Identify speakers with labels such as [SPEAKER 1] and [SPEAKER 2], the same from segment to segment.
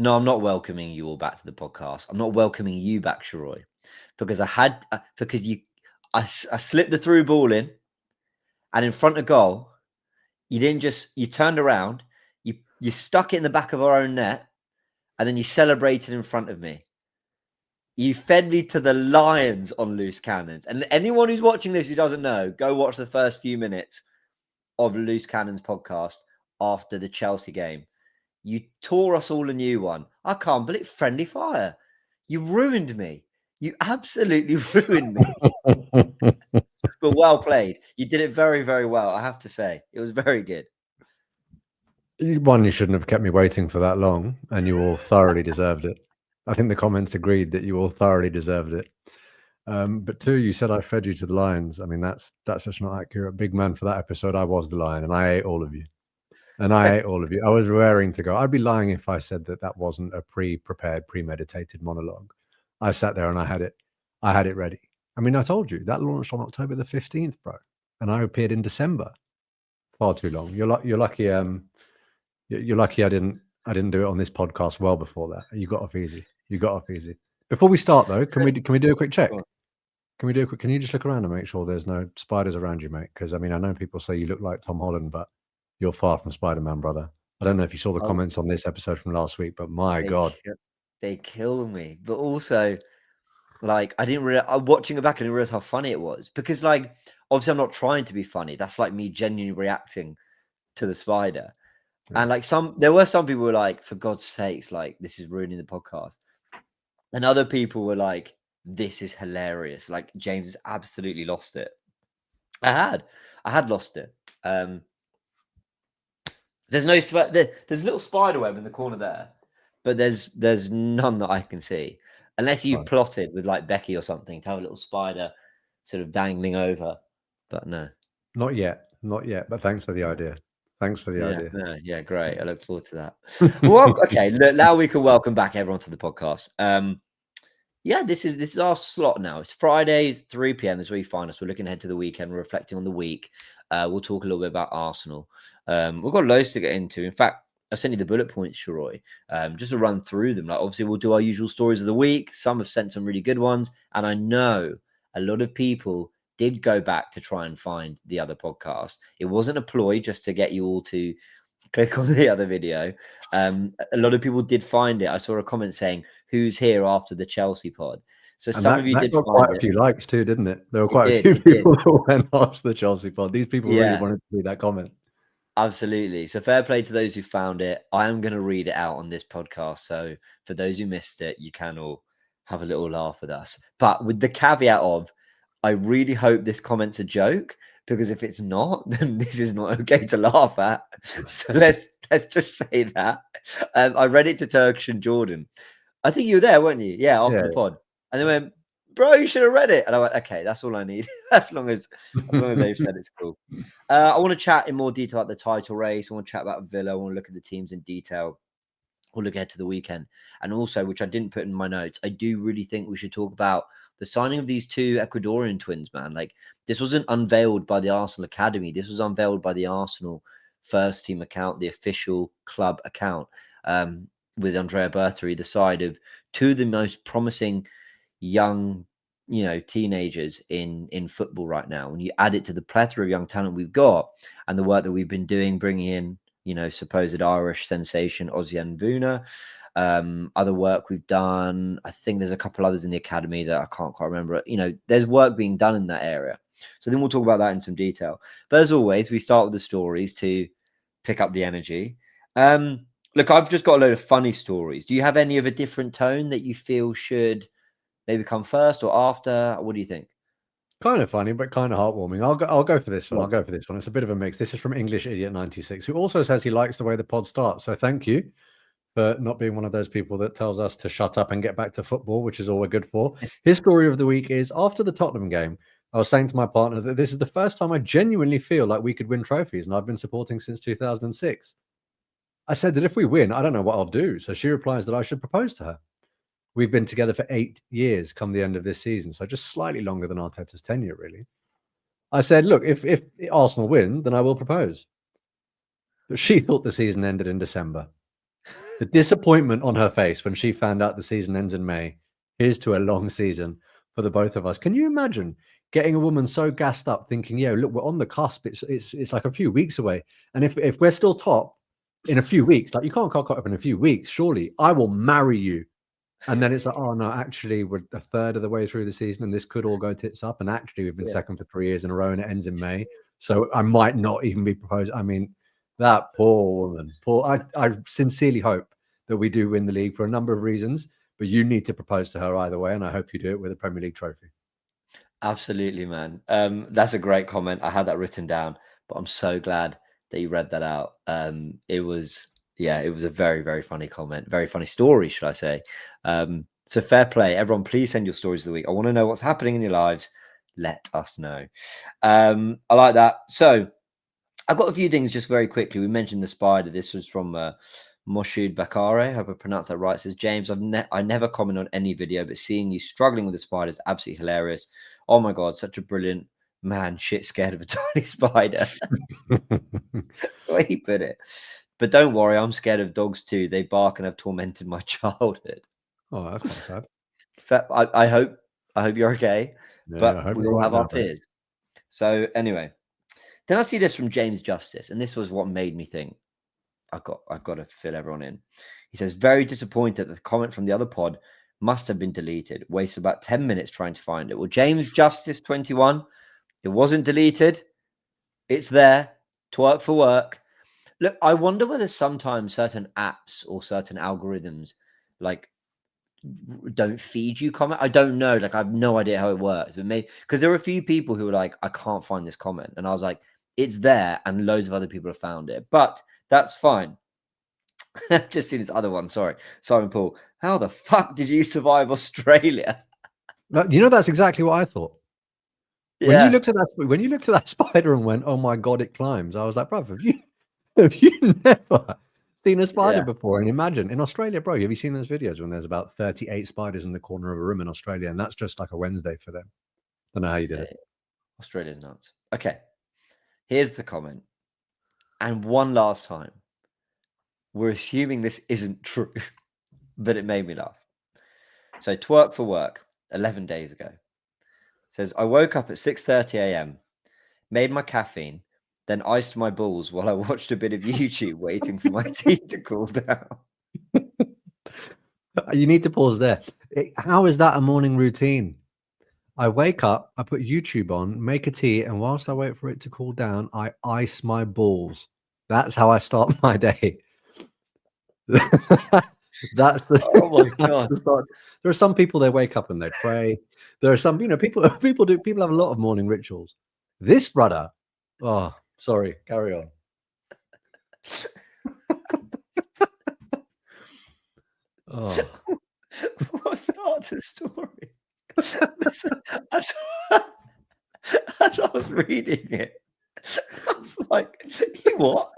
[SPEAKER 1] No, I'm not welcoming you all back to the podcast. I'm not welcoming you back, Shiroi, because I slipped the through ball in, and in front of goal, you turned around, you stuck it in the back of our own net, and then you celebrated in front of me. You fed me to the lions on Loose Cannons. And anyone who's watching this who doesn't know, go watch the first few minutes of Loose Cannons podcast after the Chelsea game. You tore us all a new one. I can't believe friendly fire. You ruined me. You absolutely ruined me. But well played. You did it very, very well, I have to say. It was very good.
[SPEAKER 2] One, you shouldn't have kept me waiting for that long, and you all thoroughly deserved it. I think the comments agreed that you all thoroughly deserved it. But two, you said I fed you to the lions. I mean, that's just not accurate. Big man, for that episode, I was the lion, and I ate all of you. I was raring to go. I'd be lying if I said that wasn't a pre-prepared, premeditated monologue. I sat there and I had it ready. I mean, I told you that launched on October the 15th, bro, and I appeared in December. Far too long. You're lucky. You're lucky I didn't do it on this podcast well before that. You got off easy. Before we start though, can we do a quick check? Can you just look around and make sure there's no spiders around you, mate? Because I mean, I know people say you look like Tom Holland, but you're far from Spider-Man, brother. I don't know if you saw the comments on this episode from last week, but my God.
[SPEAKER 1] They kill me. But also, like, I didn't really, watching it back, I didn't realize how funny it was. Because, like, obviously I'm not trying to be funny. That's like me genuinely reacting to the spider. Yeah. And like there were some people who were like, for God's sakes, like, this is ruining the podcast. And other people were like, this is hilarious. Like, James has absolutely lost it. I had lost it. There's a little spider web in the corner there, but there's none that I can see, unless you've plotted with like Becky or something to have a little spider sort of dangling over. But no,
[SPEAKER 2] not yet. But thanks for the idea. Idea.
[SPEAKER 1] Yeah, great. I look forward to that. Well, okay, look, now we can welcome back everyone to the podcast. Yeah, this is our slot now. It's Fridays, 3 p.m. That's where you find us. We're looking ahead to the weekend. We're reflecting on the week. We'll talk a little bit about Arsenal. We've got loads to get into. In fact, I sent you the bullet points, Shiroi, just to run through them. Like, obviously, we'll do our usual stories of the week. Some have sent some really good ones. And I know a lot of people did go back to try and find the other podcast. It wasn't a ploy just to get you all to click on the other video. A lot of people did find it. I saw a comment saying, "Who's here after the Chelsea pod?" So some of you did
[SPEAKER 2] got
[SPEAKER 1] find
[SPEAKER 2] quite a few likes too, didn't it? There were quite a few people who went after the Chelsea pod. These people really wanted to see that comment.
[SPEAKER 1] Absolutely. So fair play to those who found it. I am going to read it out on this podcast. So for those who missed it, you can all have a little laugh with us. But with the caveat of, I really hope this comment's a joke, because if it's not, then this is not okay to laugh at. So let's just say that. I read it to Turkish and Jordan. I think you were there, weren't you? Yeah, after the pod. And they went, "Bro, you should have read it." And I went, "Okay, that's all I need." as long as they've said it's cool. I want to chat in more detail about the title race. I want to chat about Villa. I want to look at the teams in detail. We'll look ahead to the weekend. And also, which I didn't put in my notes, I do really think we should talk about the signing of these two Ecuadorian twins, man. Like, this wasn't unveiled by the Arsenal Academy. This was unveiled by the Arsenal first team account, the official club account, with Andrea Berta, the side of two of the most promising young, teenagers in football right now. When you add it to the plethora of young talent we've got and the work that we've been doing, bringing in, supposed Irish sensation Ozian Vuna, other work we've done. I think there's a couple others in the academy that I can't quite remember. There's work being done in that area. So then we'll talk about that in some detail. But as always, we start with the stories to pick up the energy. Look, I've just got a load of funny stories. Do you have any of a different tone that you feel should maybe come first or after? What do you think?
[SPEAKER 2] Kind of funny, but kind of heartwarming. I'll go for this one. I'll go for this one. It's a bit of a mix. This is from English Idiot 96, who also says he likes the way the pod starts. So thank you for not being one of those people that tells us to shut up and get back to football, which is all we're good for. His story of the week is, after the Tottenham game, I was saying to my partner that this is the first time I genuinely feel like we could win trophies, and I've been supporting since 2006. I said that if we win, I don't know what I'll do. So she replies that I should propose to her. We've been together for 8 years come the end of this season, so just slightly longer than Arteta's tenure, really. I said, look, if Arsenal win, then I will propose. But she thought the season ended in December. The disappointment on her face when she found out the season ends in May. Here's to a long season for the both of us. Can you imagine getting a woman so gassed up, thinking, "Yeah, look, we're on the cusp. It's like a few weeks away, and if we're still top in a few weeks, like you can't cock up in a few weeks, surely I will marry you." And then it's like, oh no, actually we're a third of the way through the season, and this could all go tits up. And actually, we've been second for 3 years in a row, and it ends in May. So I might not even be proposed. I mean, that poor woman. I sincerely hope that we do win the league for a number of reasons, but you need to propose to her either way, and I hope you do it with a Premier League trophy.
[SPEAKER 1] Absolutely, man. That's a great comment. I had that written down, but I'm so glad that you read that out. It was a very, very funny comment, very funny story, should I say. So fair play. Everyone, please send your stories of the week. I want to know what's happening in your lives. Let us know. I like that. So I've got a few things just very quickly. We mentioned the spider. This was from Moshud Bakare. I hope I pronounced that right. It says, James, I never comment on any video, but seeing you struggling with the spider is absolutely hilarious. Oh my God, such a brilliant man. Shit scared of a tiny spider. That's the way he put it. But don't worry, I'm scared of dogs too. They bark and have tormented my childhood.
[SPEAKER 2] Oh, that's quite sad.
[SPEAKER 1] I hope you're okay.
[SPEAKER 2] Yeah,
[SPEAKER 1] But
[SPEAKER 2] I hope
[SPEAKER 1] we
[SPEAKER 2] you're
[SPEAKER 1] all
[SPEAKER 2] right
[SPEAKER 1] have
[SPEAKER 2] now,
[SPEAKER 1] our fears. So anyway, then I see this from James Justice, and this was what made me think, I've got to fill everyone in. He says, very disappointed that the comment from the other pod must have been deleted. Wasted about 10 minutes trying to find it. Well, James Justice 21, it wasn't deleted. It's there. Twerk for work. Look, I wonder whether sometimes certain apps or certain algorithms like don't feed you comment. I don't know. Like I have no idea how it works. But maybe because there were a few people who were like, I can't find this comment. And I was like, it's there, and loads of other people have found it. But that's fine. Just seen this other one. Sorry, Simon Paul. How the fuck did you survive Australia?
[SPEAKER 2] You know, that's exactly what I thought.
[SPEAKER 1] Yeah.
[SPEAKER 2] When you looked at that spider and went, "Oh my God, it climbs," I was like, "Bro, have you never seen a spider before?" And imagine in Australia, bro, have you seen those videos when there's about 38 spiders in the corner of a room in Australia, and that's just like a Wednesday for them? Don't know how you did it.
[SPEAKER 1] Australia's nuts. Okay, here's the comment. And one last time, we're assuming this isn't true, but it made me laugh. So twerk for work, 11 days ago. Says, I woke up at 6:30 a.m., made my caffeine, then iced my balls while I watched a bit of YouTube waiting for my teeth to cool down.
[SPEAKER 2] You need to pause there. How is that a morning routine? I wake up, I put YouTube on, make a tea, and whilst I wait for it to cool down, I ice my balls. That's how I start my day. That's the,
[SPEAKER 1] Oh my
[SPEAKER 2] that's
[SPEAKER 1] God.
[SPEAKER 2] the start. There are some people, they wake up and they pray. There are some, people have a lot of morning rituals. This brother, oh, sorry, carry on. Oh.
[SPEAKER 1] What starts a story? As I was reading it, I was like, you what?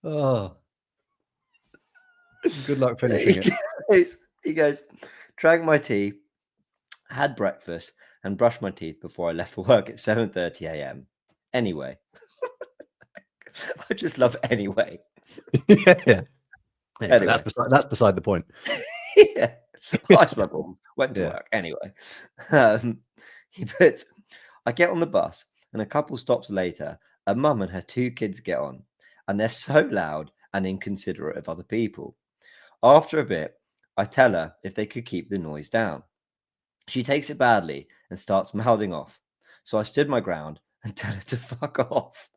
[SPEAKER 2] Oh. Good luck finishing it.
[SPEAKER 1] He goes, drank my tea, had breakfast, and brushed my teeth before I left for work at 7:30 a.m. Anyway. I just love anyway.
[SPEAKER 2] Yeah.
[SPEAKER 1] Anyway.
[SPEAKER 2] That's beside the point.
[SPEAKER 1] Yeah. I smoked one, went to work. Anyway. He puts, I get on the bus, and a couple stops later, a mum and her 2 kids get on, and they're so loud and inconsiderate of other people. After a bit, I tell her if they could keep the noise down. She takes it badly and starts mouthing off. So I stood my ground and tell her to fuck off.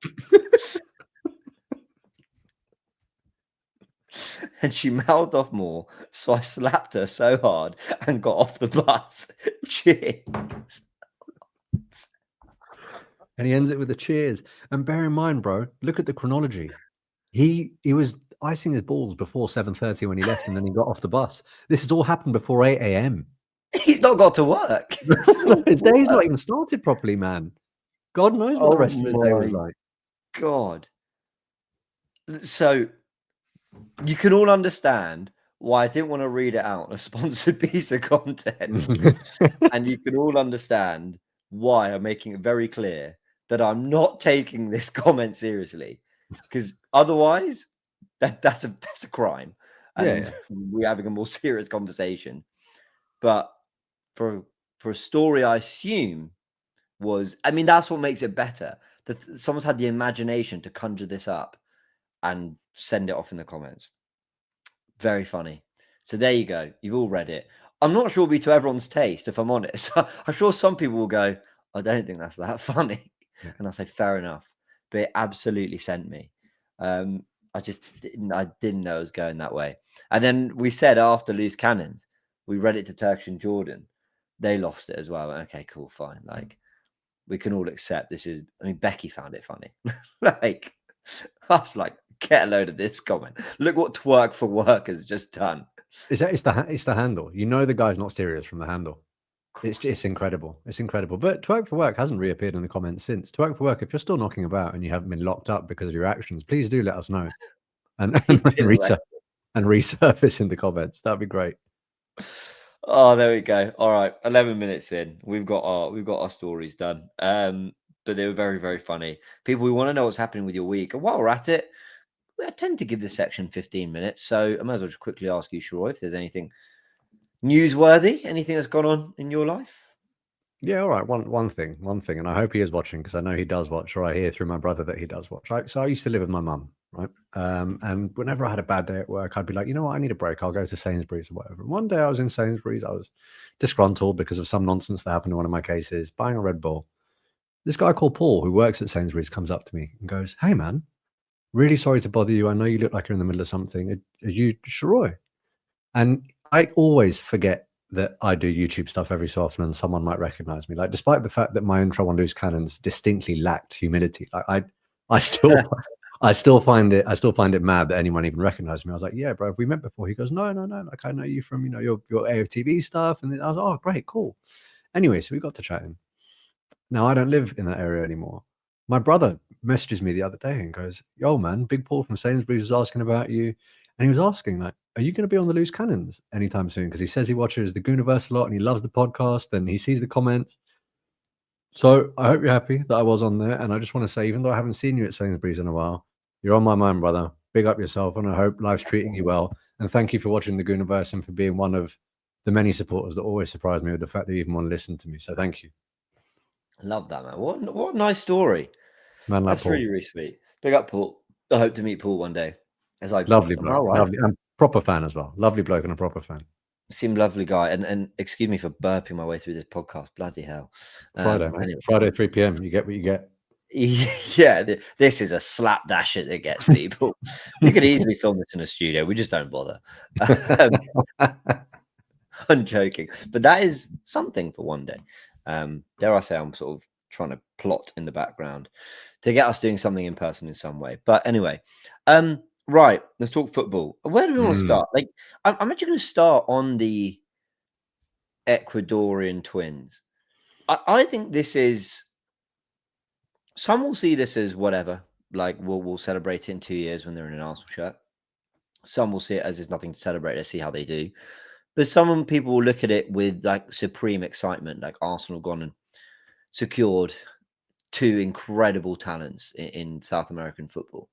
[SPEAKER 1] And she mouthed off more, so I slapped her so hard and got off the bus. Cheers.
[SPEAKER 2] And he ends it with a cheers. And bear in mind, bro, look at the chronology. He was icing his balls before 7:30 when he left, and then he got off the bus. This has all happened before 8 a.m.
[SPEAKER 1] He's not got to work.
[SPEAKER 2] His day's not even started properly, man. God knows what the rest of his day was like.
[SPEAKER 1] God. So you can all understand why I didn't want to read it out, a sponsored piece of content. And you can all understand why I'm making it very clear that I'm not taking this comment seriously. Because otherwise, That's a crime, and
[SPEAKER 2] Yeah.
[SPEAKER 1] we're having a more serious conversation. But for a story, I assume I mean, that's what makes it better. That someone's had the imagination to conjure this up and send it off in the comments. Very funny. So there you go. You've all read it. I'm not sure it'll be to everyone's taste, if I'm honest. I'm sure some people will go, I don't think that's that funny.
[SPEAKER 2] Yeah.
[SPEAKER 1] And I'll say, fair enough. But it absolutely sent me. I didn't know it was going that way. And then we said after Loose Cannons, we read it to Turkish and Jordan. They lost it as well. Okay, cool, fine. Like, we can all accept this is, I mean, Becky found it funny. Like, I was like, get a load of this comment. Look what Twerk for Work has just done.
[SPEAKER 2] It's the handle. You know the guy's not serious from the handle. It's incredible. It's incredible. But Twerk for Work hasn't reappeared in the comments since. Twerk for Work, if you're still knocking about and you haven't been locked up because of your actions, please do let us know. And resurface in the comments. That'd be great.
[SPEAKER 1] Oh, there we go. All right, 11 minutes in, we've got our stories done. But they were very, very funny. People, we want to know what's happening with your week. And while we're at it, I tend to give this section 15 minutes. So I might as well just quickly ask you, Shroy, if there's anything newsworthy, anything that's gone on in your life.
[SPEAKER 2] Yeah, all right. One thing, and I hope he is watching because I know he does watch, or I hear through my brother that he does watch. Right. So I used to live with my mum, right? And whenever I had a bad day at work, I'd be like, you know what, I need a break. I'll go to Sainsbury's or whatever. And one day I was in Sainsbury's, I was disgruntled because of some nonsense that happened in one of my cases, buying a Red Bull. This guy called Paul, who works at Sainsbury's, comes up to me and goes, "Hey man, really sorry to bother you. I know you look like you're in the middle of something. Are you Shroy?" And I always forget that I do YouTube stuff every so often and someone might recognize me. Like, despite the fact that my intro on Loose Cannons distinctly lacked humility, like I still find it mad that anyone even recognized me. I was like, yeah, bro, have we met before? He goes, no. Like, I know you from, your AFTV stuff. And I was like, oh, great, cool. Anyway, so we got to chatting. Now, I don't live in that area anymore. My brother messages me the other day and goes, yo, man, Big Paul from Sainsbury's was asking about you. And he was asking, like, are you going to be on the Loose Cannons anytime soon? Because he says he watches the Goonerverse a lot and he loves the podcast and he sees the comments. So I hope you're happy that I was on there. And I just want to say, even though I haven't seen you at Sainsbury's in a while, you're on my mind, brother. Big up yourself. And I hope life's treating you well. And thank you for watching the Goonerverse and for being one of the many supporters that always surprise me with the fact that you even want to listen to me. So thank you.
[SPEAKER 1] Love that, man. What a nice story.
[SPEAKER 2] Man, like
[SPEAKER 1] That's
[SPEAKER 2] Paul.
[SPEAKER 1] really, really sweet. Big up, Paul. I hope to meet Paul one day.
[SPEAKER 2] Lovely bloke. Right. Lovely and proper fan as well. Lovely bloke and a proper fan.
[SPEAKER 1] Seemed lovely guy. And excuse me for burping my way through this podcast. Bloody hell.
[SPEAKER 2] Friday, anyway. Friday, 3 p.m. You get what you get.
[SPEAKER 1] Yeah, this is a slapdash as it gets, people. We could easily film this in a studio. We just don't bother. I'm joking. But that is something for one day. Dare I say, I'm sort of trying to plot in the background to get us doing something in person in some way. But anyway, right, let's talk football. Where do we want to start? Like, I'm actually going to start on the Ecuadorian twins. I think this is, some will see this as whatever, like we'll celebrate it in 2 years when they're in an Arsenal shirt. Some will see it as there's nothing to celebrate. Let's see how they do. But some people will look at it with like supreme excitement, like Arsenal gone and secured two incredible talents in South American football.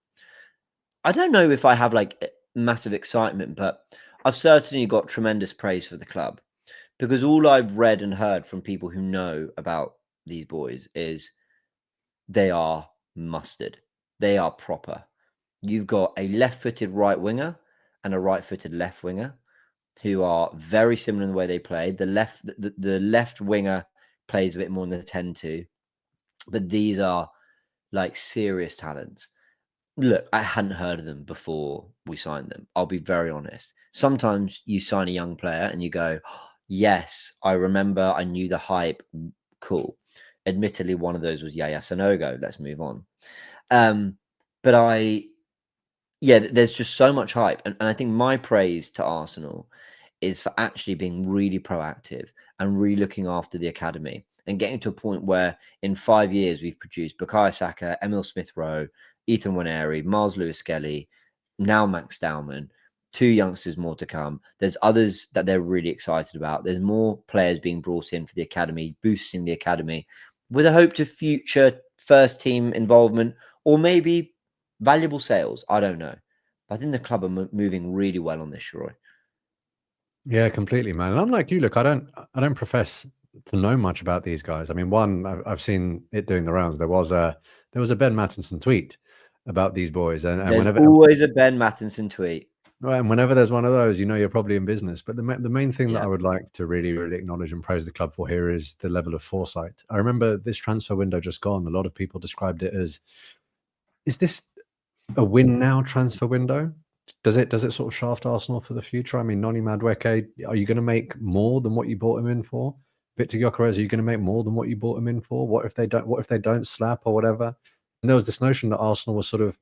[SPEAKER 1] I don't know if I have like massive excitement, but I've certainly got tremendous praise for the club, because all I've read and heard from people who know about these boys is they are mustard. They are proper. You've got a left-footed right winger and a right-footed left winger who are very similar in the way they play. The left winger plays a bit more in the 10-2, but these are like serious talents. Look, I hadn't heard of them before we signed them. I'll be very honest. Sometimes you sign a young player and you go, oh, yes, I remember, I knew the hype. Cool. Admittedly, one of those was Yaya Sanogo. Let's move on. But there's just so much hype. And I think my praise to Arsenal is for actually being really proactive and really looking after the academy and getting to a point where in 5 years we've produced Bukayo Saka, Emil Smith-Rowe, Ethan Nwaneri, Miles Lewis-Skelly, now Max Dowman, 2 youngsters more to come. There's others that they're really excited about. There's more players being brought in for the academy, boosting the academy with a hope to future first team involvement or maybe valuable sales. I don't know. But I think the club are moving really well on this, Roy.
[SPEAKER 2] Yeah, completely, man. And I'm like you. Look, I don't profess to know much about these guys. I mean, one, I've seen it doing the rounds. There was a Ben Mattinson tweet about these boys, and
[SPEAKER 1] There's
[SPEAKER 2] whenever
[SPEAKER 1] always a Ben Mattinson tweet.
[SPEAKER 2] and whenever there's one of those, you're probably in business. But the main thing that
[SPEAKER 1] Yeah.
[SPEAKER 2] I would like to really, really acknowledge and praise the club for here is the level of foresight. I remember this transfer window just gone. A lot of people described it as, is this a win now transfer window? Does it sort of shaft Arsenal for the future? I mean, Noni Madueke, are you going to make more than what you bought him in for? Victor Gyökeres, are you going to make more than what you bought him in for? What if they don't? What if they don't slap or whatever? And there was this notion that Arsenal was sort of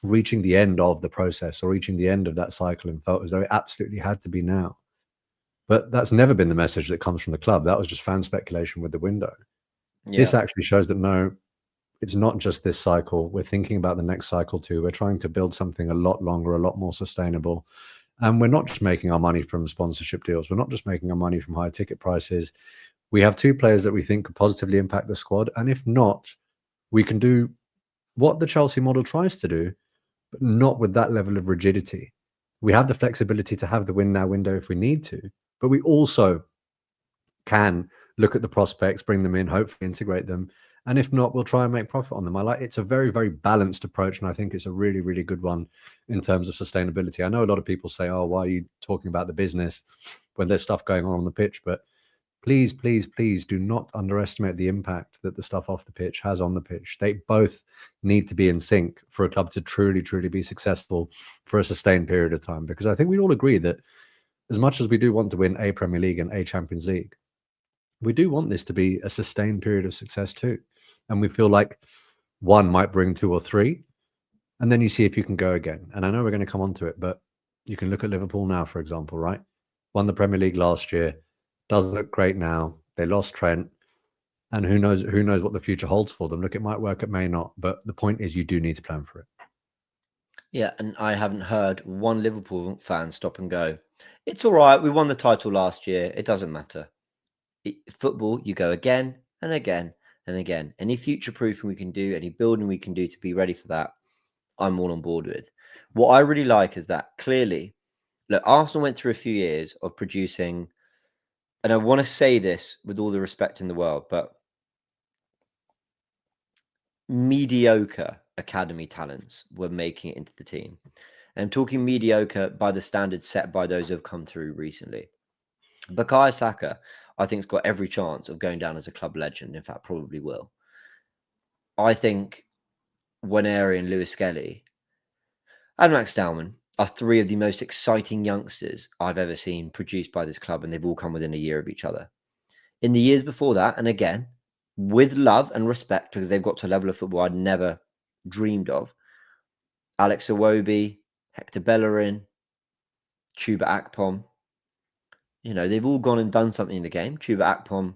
[SPEAKER 2] reaching the end of the process or reaching the end of that cycle and felt as though it absolutely had to be now. But that's never been the message that comes from the club. That was just fan speculation with the window.
[SPEAKER 1] Yeah.
[SPEAKER 2] This actually shows that no, it's not just this cycle. We're thinking about the next cycle too. We're trying to build something a lot longer, a lot more sustainable. And we're not just making our money from sponsorship deals. We're not just making our money from higher ticket prices. We have two players that we think could positively impact the squad. And if not, we can do what the Chelsea model tries to do, but not with that level of rigidity. We have the flexibility to have the win now window if we need to, but we also can look at the prospects, bring them in, hopefully integrate them. And if not, we'll try and make profit on them. It's a very, very balanced approach. And I think it's a really, really good one in terms of sustainability. I know a lot of people say, oh, why are you talking about the business when there's stuff going on the pitch? But please, please, please do not underestimate the impact that the stuff off the pitch has on the pitch. They both need to be in sync for a club to truly, truly be successful for a sustained period of time. Because I think we all agree that as much as we do want to win a Premier League and a Champions League, we do want this to be a sustained period of success too. And we feel like one might bring two or three, and then you see if you can go again. And I know we're going to come on to it, but you can look at Liverpool now, for example, right? Won the Premier League last year, doesn't look great now. They lost Trent, and who knows what the future holds for them. Look, it might work, it may not, but the point is you do need to plan for it.
[SPEAKER 1] Yeah, and I haven't heard one Liverpool fan stop and go, it's all right, we won the title last year, it doesn't matter. Football, you go again and again and again. Any future proofing we can do, any building we can do to be ready for that, I'm all on board with. What I really like is that clearly, look, Arsenal went through a few years of producing, and I want to say this with all the respect in the world, but mediocre academy talents were making it into the team. And I'm talking mediocre by the standards set by those who have come through recently. Bukayo Saka, I think, has got every chance of going down as a club legend. In fact, probably will. I think Waneri and Lewis Skelly and Max Dowman are three of the most exciting youngsters I've ever seen produced by this club, and they've all come within a year of each other. In the years before that, and again, with love and respect, because they've got to a level of football I'd never dreamed of, Alex Iwobi, Hector Bellerin, Chuba Akpom, they've all gone and done something in the game. Chuba Akpom,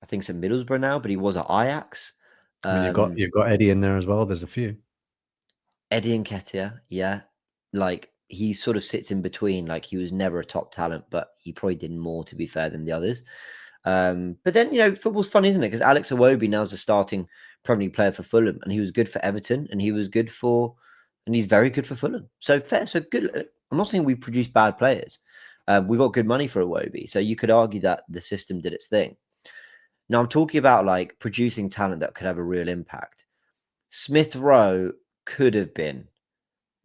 [SPEAKER 1] I think, is at Middlesbrough now, but he was at Ajax.
[SPEAKER 2] I mean, you've got Eddie in there as well. There's a few.
[SPEAKER 1] Eddie Nketiah, yeah. Like, he sort of sits in between. Like, he was never a top talent, but he probably did more, to be fair, than the others. But then, football's fun, isn't it? Because Alex Iwobi now is a starting Premier League player for Fulham, and he was good for Everton, and he's very good for Fulham. So fair, so good. I'm not saying we produce bad players. We got good money for Iwobi, so you could argue that the system did its thing. Now I'm talking about like producing talent that could have a real impact. Smith Rowe could have been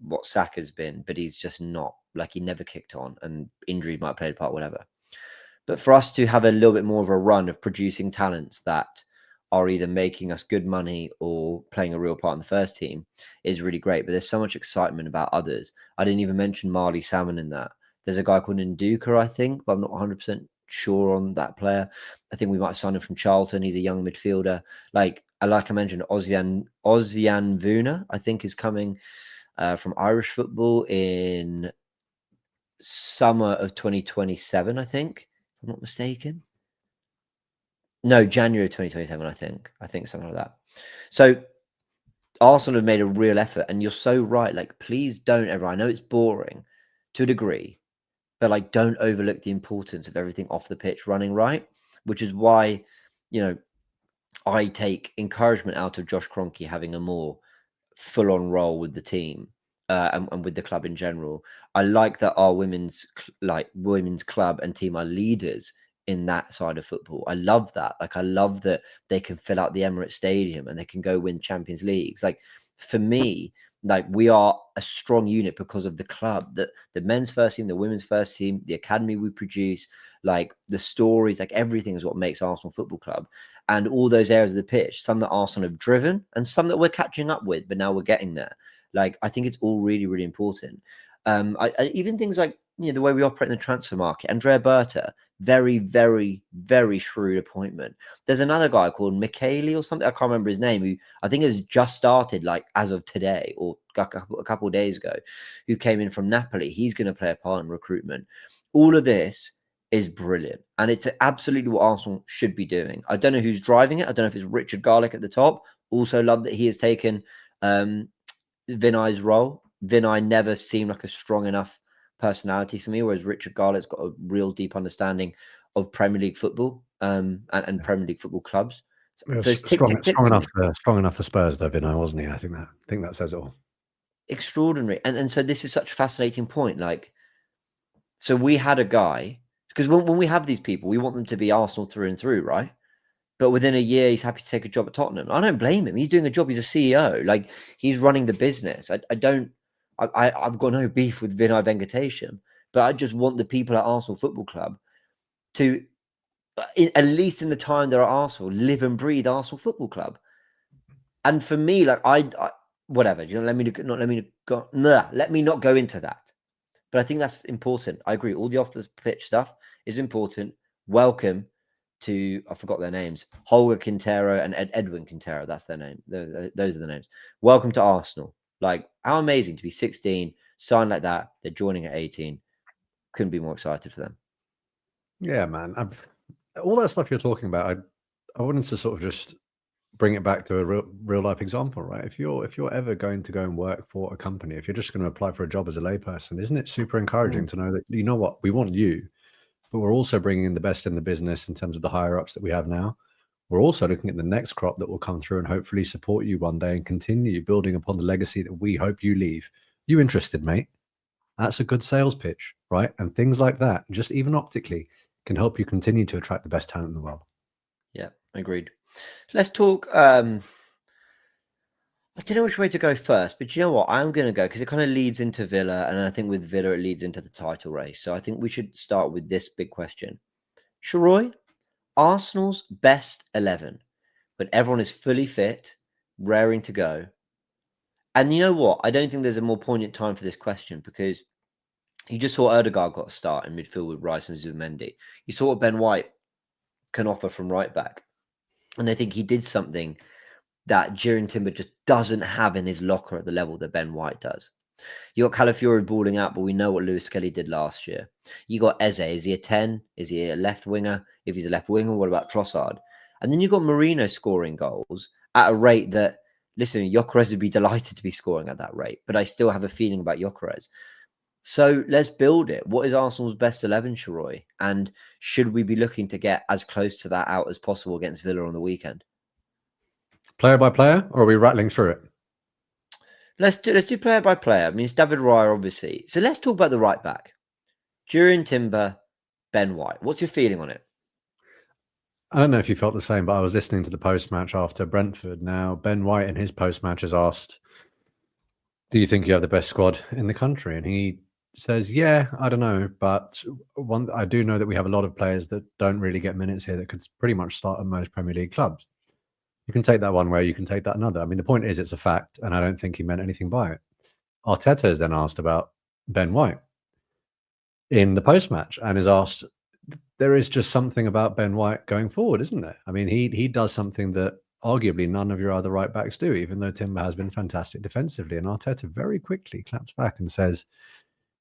[SPEAKER 1] what Saka's been, but he's just not. Like, he never kicked on, and injuries might have played a part, whatever. But for us to have a little bit more of a run of producing talents that are either making us good money or playing a real part in the first team is really great. But there's so much excitement about others. I didn't even mention Marley Salmon in that. There's a guy called Nduka, I think, but I'm not 100% sure on that player. I think we might have signed him from Charlton. He's a young midfielder. Like I mentioned, Osvian Vuna, I think, is coming from Irish football in summer of 2027, I think, if I'm not mistaken. No, January 2027, I think. I think something like that. So Arsenal have made a real effort, and you're so right. Like, please don't ever, I know it's boring to a degree, but like, don't overlook the importance of everything off the pitch running right, which is why, I take encouragement out of Josh Kroenke having a more full-on role with the team and with the club in general. I like that our women's club and team are leaders in that side of football. I love that. Like, I love that they can fill out the Emirates Stadium and they can go win Champions Leagues. Like, for me, like, we are a strong unit because of the club, that the men's first team, the women's first team, the academy we produce, like the stories, like everything is what makes Arsenal Football Club. And all those areas of the pitch, some that Arsenal have driven and some that we're catching up with, but now we're getting there. Like, I think it's all really, really important. I even things like, the way we operate in the transfer market. Andrea Berta, very, very, very shrewd appointment. There's another guy called Michele or something, I can't remember his name, who I think has just started, like, as of today or a couple of days ago, who came in from Napoli. He's going to play a part in recruitment. All of this is brilliant, and it's absolutely what Arsenal should be doing. I don't know who's driving it. I don't know if it's Richard Garlick at the top. Also love that he has taken Vinay's role. Vinay never seemed like a strong enough personality for me, whereas Richard Garlick's got a real deep understanding of Premier League football and Premier League football clubs. So it's
[SPEAKER 2] strong enough for Spurs, though, Vinay, wasn't he? I think that says it all.
[SPEAKER 1] Extraordinary. And so this is such a fascinating point. Like, so we had a guy, because when we have these people, we want them to be Arsenal through and through, right? But within a year, he's happy to take a job at Tottenham. I don't blame him. He's doing a job. He's a CEO. Like, he's running the business. I've got no beef with Vinay Venkatesham, but I just want the people at Arsenal Football Club to, at least in the time they're at Arsenal, live and breathe Arsenal Football Club. And for me, like, whatever, let me not go into that. But I think that's important. I agree. All the off the pitch stuff is important. Welcome to, I forgot their names, Holger Quintero and Edwin Quintero. That's their name. Those are the names. Welcome to Arsenal. Like, how amazing to be 16, sign like that. They're joining at 18. Couldn't be more excited for them.
[SPEAKER 2] Yeah, man. All that stuff you're talking about, I wanted to sort of just bring it back to a real life example, right? If you're ever going to go and work for a company, if you're just going to apply for a job as a layperson, isn't it super encouraging to know that, you know what, we want you, but we're also bringing in the best in the business in terms of the higher ups that we have now. We're also looking at the next crop that will come through and hopefully support you one day and continue building upon the legacy that we hope you leave. You interested, mate? That's a good sales pitch, right? And things like that, just even optically, can help you continue to attract the best talent in the world.
[SPEAKER 1] Yeah, agreed. Let's talk. I don't know which way to go first, but you know what? I'm going to go because it kind of leads into Villa, and I think with Villa, it leads into the title race. So I think we should start with this big question. Jurrien, Arsenal's best 11, when everyone is fully fit, raring to go. And you know what? I don't think there's a more poignant time for this question, because you just saw Odegaard got a start in midfield with Rice and Zubimendi. You saw what Ben White can offer from right back. And I think he did something that Jurrien Timber just doesn't have in his locker at the level that Ben White does. You got Calafiori balling out, but we know what Lewis Kelly did last year. You got Eze. Is he a 10? Is he a left winger? If he's a left winger, what about Trossard? And then you got Marino scoring goals at a rate that, listen, Gyökeres would be delighted to be scoring at that rate, but I still have a feeling about Gyökeres. So let's build it. What is Arsenal's best 11, Jurrien? And should we be looking to get as close to that out as possible against Villa on the weekend?
[SPEAKER 2] Player by player, or are we rattling through it?
[SPEAKER 1] Let's do player by player. I mean, it's David Raya, obviously. So let's talk about the right back. Jurrien Timber, Ben White. What's your feeling on it?
[SPEAKER 2] I don't know if you felt the same, but I was listening to the post-match after Brentford. Now, Ben White in his post-match has asked, do you think you have the best squad in the country? And he says, yeah, I don't know. But I do know that we have a lot of players that don't really get minutes here that could pretty much start at most Premier League clubs. You can take that one way, you can take that another. I mean, the point is it's a fact, and I don't think he meant anything by it. Arteta is then asked about Ben White in the post-match and is asked, there is just something about Ben White going forward, isn't there? I mean, he does something that arguably none of your other right backs do, even though Timber has been fantastic defensively. And Arteta very quickly claps back and says,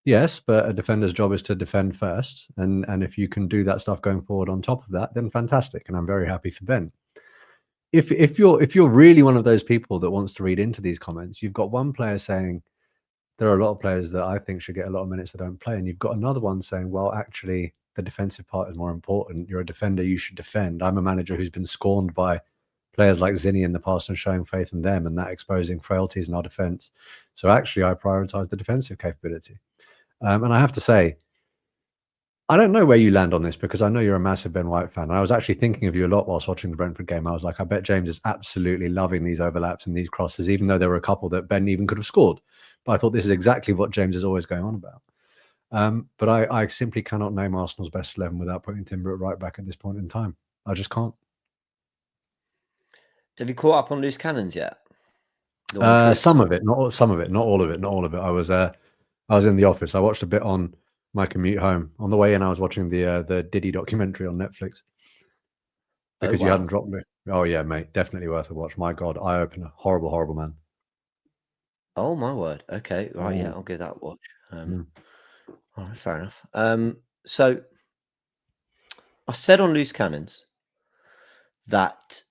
[SPEAKER 2] yes, but a defender's job is to defend first. And if you can do that stuff going forward on top of that, then fantastic. And I'm very happy for Ben. If you're really one of those people that wants to read into these comments, you've got one player saying there are a lot of players that I think should get a lot of minutes that don't play, and you've got another one saying, well, actually, the defensive part is more important. You're a defender, you should defend. I'm a manager who's been scorned by players like Zinni in the past and showing faith in them, and that exposing frailties in our defence. So actually, I prioritise the defensive capability. And I have to say, I don't know where you land on this because I know you're a massive Ben White fan. And I was actually thinking of you a lot whilst watching the Brentford game. I was like, I bet James is absolutely loving these overlaps and these crosses, even though there were a couple that Ben even could have scored. But I thought this is exactly what James is always going on about. But I simply cannot name Arsenal's best 11 without putting Timber at right back at this point in time. I just can't.
[SPEAKER 1] Have you caught up on loose cannons yet?
[SPEAKER 2] Some of it, not all of it. I was in the office. I watched a bit on my commute home. On the way in, I was watching the Diddy documentary on Netflix because you hadn't dropped me. Oh yeah, mate, definitely worth a watch. My God, eye opener. Horrible, horrible man.
[SPEAKER 1] Oh my word. Okay, right. Yeah, I'll give that a watch. All right, fair enough. So I said on loose cannons that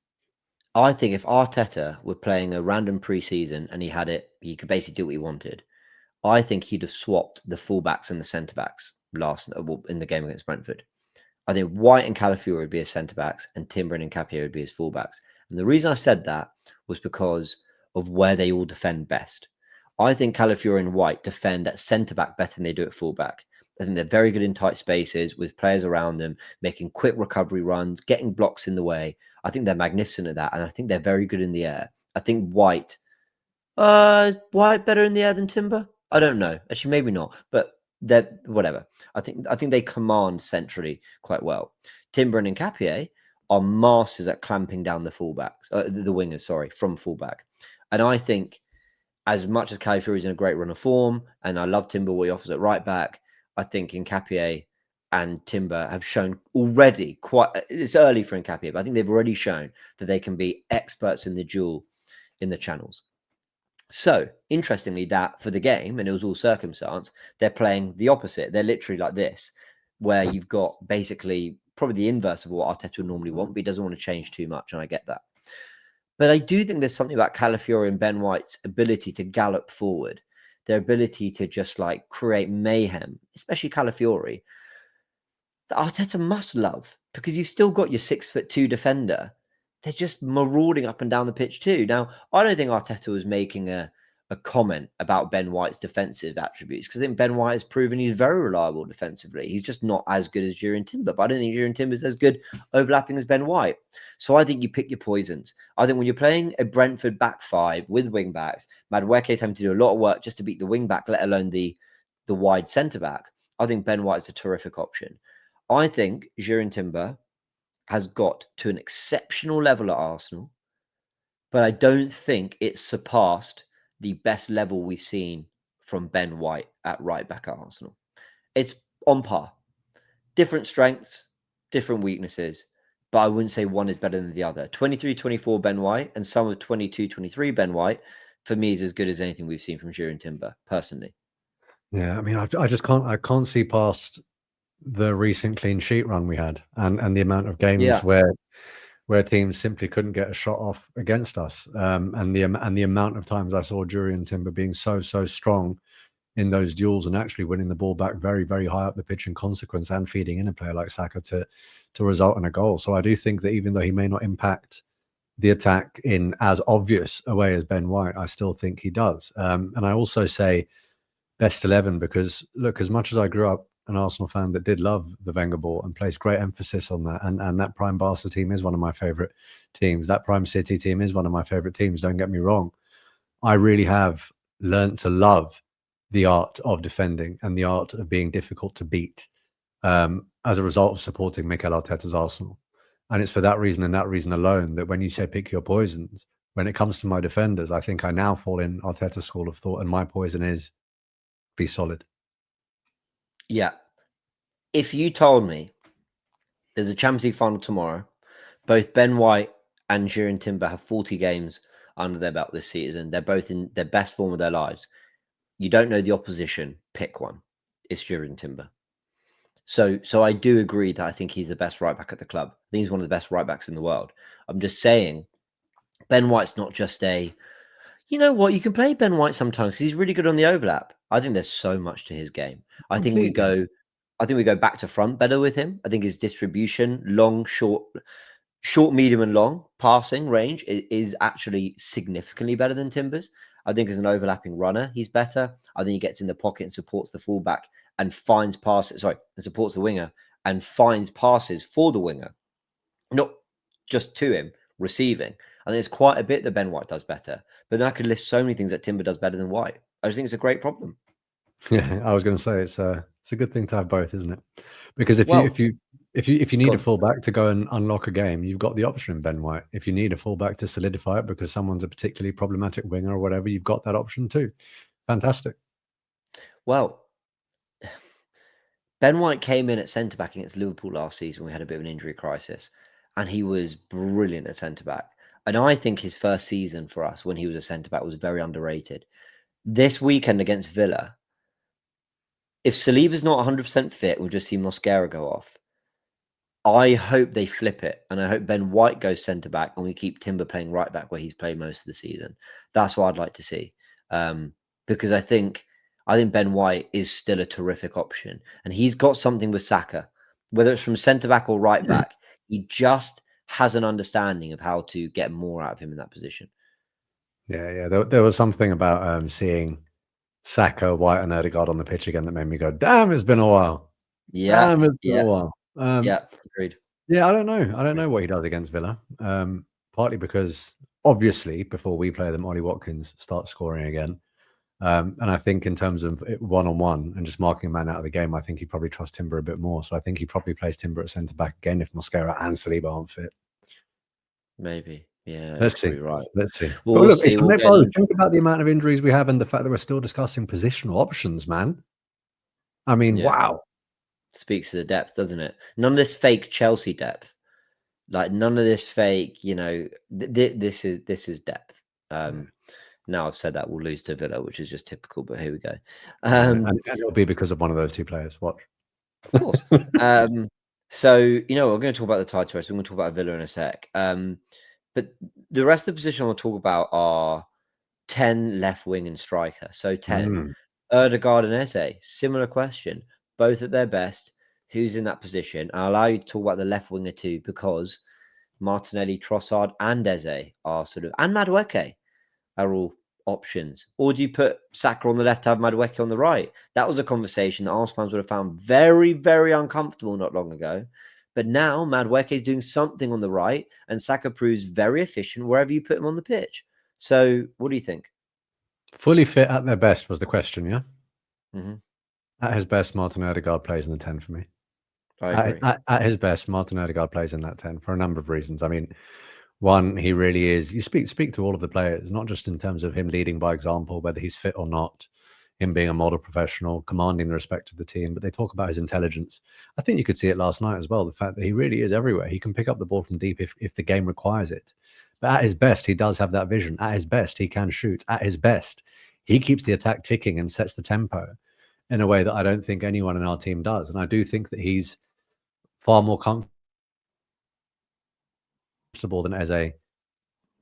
[SPEAKER 1] I think if Arteta were playing a random preseason and he could basically do what he wanted. I think he'd have swapped the fullbacks and the centre backs in the game against Brentford. I think White and Calafiori would be his centre backs, and Timber and Nketiah would be his fullbacks. And the reason I said that was because of where they all defend best. I think Calafiori and White defend at centre back better than they do at fullback. I think they're very good in tight spaces with players around them, making quick recovery runs, getting blocks in the way. I think they're magnificent at that, and I think they're very good in the air. I think White is White better in the air than Timber? I don't know. Actually, maybe not. But they're whatever. I think they command centrally quite well. Timber and Nketiah are masters at clamping down the fullbacks, the wingers, sorry, from fullback. And I think as much as Calafiori is in a great run of form, and I love Timber what he offers at right back, I think Nketiah and Timber have shown already it's early for Nketiah, but I think they've already shown that they can be experts in the duel in the channels. So, interestingly, that for the game, and it was all circumstance, they're playing the opposite. They're literally like this, where you've got basically probably the inverse of what Arteta would normally want, but he doesn't want to change too much, and I get that. But I do think there's something about Calafiori and Ben White's ability to gallop forward, their ability to just like create mayhem, especially Calafiori, that Arteta must love, because you've still got your 6'2" defender. They're just marauding up and down the pitch too. Now, I don't think Arteta was making a comment about Ben White's defensive attributes, because I think Ben White has proven he's very reliable defensively. He's just not as good as Jurrien Timber, but I don't think Jurrien Timber is as good overlapping as Ben White. So I think you pick your poisons. I think when you're playing a Brentford back five with wing backs, Madueke is having to do a lot of work just to beat the wing back, let alone the wide centre back. I think Ben White is a terrific option. I think Jurrien Timber has got to an exceptional level at Arsenal, but I don't think it's surpassed the best level we've seen from Ben White at right back at Arsenal. It's on par. Different strengths, different weaknesses, but I wouldn't say one is better than the other. 23-24 Ben White and some of 22-23 Ben White, for me, is as good as anything we've seen from Jurrien Timber, personally.
[SPEAKER 2] Yeah, I mean, I just can't see past the recent clean sheet run we had and the amount of games where teams simply couldn't get a shot off against us, and the amount of times I saw Jurrien Timber being so strong in those duels and actually winning the ball back very, very high up the pitch in consequence, and feeding in a player like Saka to result in a goal. So I do think that even though he may not impact the attack in as obvious a way as Ben White, I still think he does. And I also say best 11 because, look, as much as I grew up an Arsenal fan that did love the Wenger ball and placed great emphasis on that, and that Prime Barca team is one of my favourite teams. That Prime City team is one of my favourite teams, don't get me wrong. I really have learned to love the art of defending and the art of being difficult to beat as a result of supporting Mikel Arteta's Arsenal. And it's for that reason and that reason alone that when you say pick your poisons, when it comes to my defenders, I think I now fall in Arteta's school of thought, and my poison is be solid.
[SPEAKER 1] Yeah. If you told me there's a Champions League final tomorrow, both Ben White and Jurrien Timber have 40 games under their belt this season, they're both in their best form of their lives, you don't know the opposition, pick one. It's Jurrien Timber. So I do agree that I think he's the best right back at the club. I think he's one of the best right backs in the world. I'm just saying, Ben White's not just you know what, you can play Ben White sometimes because he's really good on the overlap. I think there's so much to his game. I think we go back to front better with him. I think his distribution, long, short, short, medium, and long passing range is actually significantly better than Timber's. I think as an overlapping runner, he's better. I think he gets in the pocket and supports the fullback and finds passes. Sorry, and supports the winger and finds passes for the winger, not just to him receiving. I think it's quite a bit that Ben White does better. But then I could list so many things that Timber does better than White. I just think it's a great problem.
[SPEAKER 2] Yeah, I was going to say it's a good thing to have both, isn't it? Because if
[SPEAKER 1] Well,
[SPEAKER 2] you need
[SPEAKER 1] go
[SPEAKER 2] a
[SPEAKER 1] on.
[SPEAKER 2] fullback to go and unlock a game, you've got the option in Ben White. If you need a fullback to solidify it because someone's a particularly problematic winger or whatever, you've got that option too. Fantastic.
[SPEAKER 1] Well, Ben White came in at centre back against Liverpool last season. We had a bit of an injury crisis, and he was brilliant at centre back. And I think his first season for us when he was a centre back was very underrated. This weekend against Villa, if Saliba's not 100% fit, we'll just see Mosquera go off. I hope they flip it, and I hope Ben White goes centre back, and we keep Timber playing right back where he's played most of the season. That's what I'd like to see, because I think Ben White is still a terrific option, and he's got something with Saka, whether it's from centre back or right back. He just has an understanding of how to get more out of him in that position.
[SPEAKER 2] Yeah. There was something about seeing Saka, White, and Odegaard on the pitch again that made me go, "Damn, it's been a while.
[SPEAKER 1] Yeah,
[SPEAKER 2] Damn, it's been
[SPEAKER 1] yeah,
[SPEAKER 2] a while."
[SPEAKER 1] yeah. Agreed.
[SPEAKER 2] Yeah, I don't know. I don't know what he does against Villa. Partly because obviously before we play them, Ollie Watkins starts scoring again. And I think in terms of one-on-one and just marking a man out of the game, I think he'd probably trust Timber a bit more. So I think he probably plays Timber at centre-back again if Mosquera and Saliba aren't fit.
[SPEAKER 1] Maybe. Yeah,
[SPEAKER 2] Let's
[SPEAKER 1] that's
[SPEAKER 2] see.
[SPEAKER 1] probably right.
[SPEAKER 2] Let's see.
[SPEAKER 1] Well,
[SPEAKER 2] But
[SPEAKER 1] we'll
[SPEAKER 2] look,
[SPEAKER 1] see.
[SPEAKER 2] it's
[SPEAKER 1] We'll get
[SPEAKER 2] think about the amount of injuries we have and the fact that we're still discussing positional options, man. I mean,
[SPEAKER 1] yeah.
[SPEAKER 2] wow.
[SPEAKER 1] Speaks to the depth, doesn't it? None of this fake Chelsea depth. Like none of this fake, this is depth. Now I've said that we'll lose to Villa, which is just typical, but here we go.
[SPEAKER 2] And it'll be because of one of those two players. Watch.
[SPEAKER 1] Of course. So we're going to talk about the title race. We're going to talk about Villa in a sec. But the rest of the position I want to talk about are 10 left wing and striker. So 10, Erdegaard and Eze. Similar question. Both at their best. Who's in that position? I'll allow you to talk about the left winger too, because Martinelli, Trossard, and Eze are and Madueke are all options. Or do you put Saka on the left, have Madueke on the right? That was a conversation that Arsenal fans would have found very, very uncomfortable not long ago. But now Madueke is doing something on the right, and Saka proves very efficient wherever you put him on the pitch. So, what do you think?
[SPEAKER 2] Fully fit at their best was the question, yeah?
[SPEAKER 1] Mm-hmm.
[SPEAKER 2] At his best, Martin Odegaard plays in the 10 for me.
[SPEAKER 1] I agree.
[SPEAKER 2] At his best, Martin Odegaard plays in that 10 for a number of reasons. I mean, one, he really is. You speak to all of the players, not just in terms of him leading by example, whether he's fit or not, him being a model professional, commanding the respect of the team, but they talk about his intelligence. I think you could see it last night as well, the fact that he really is everywhere. He can pick up the ball from deep if the game requires it. But at his best, he does have that vision. At his best, he can shoot. At his best, he keeps the attack ticking and sets the tempo in a way that I don't think anyone in our team does. And I do think that he's far more comfortable than Eze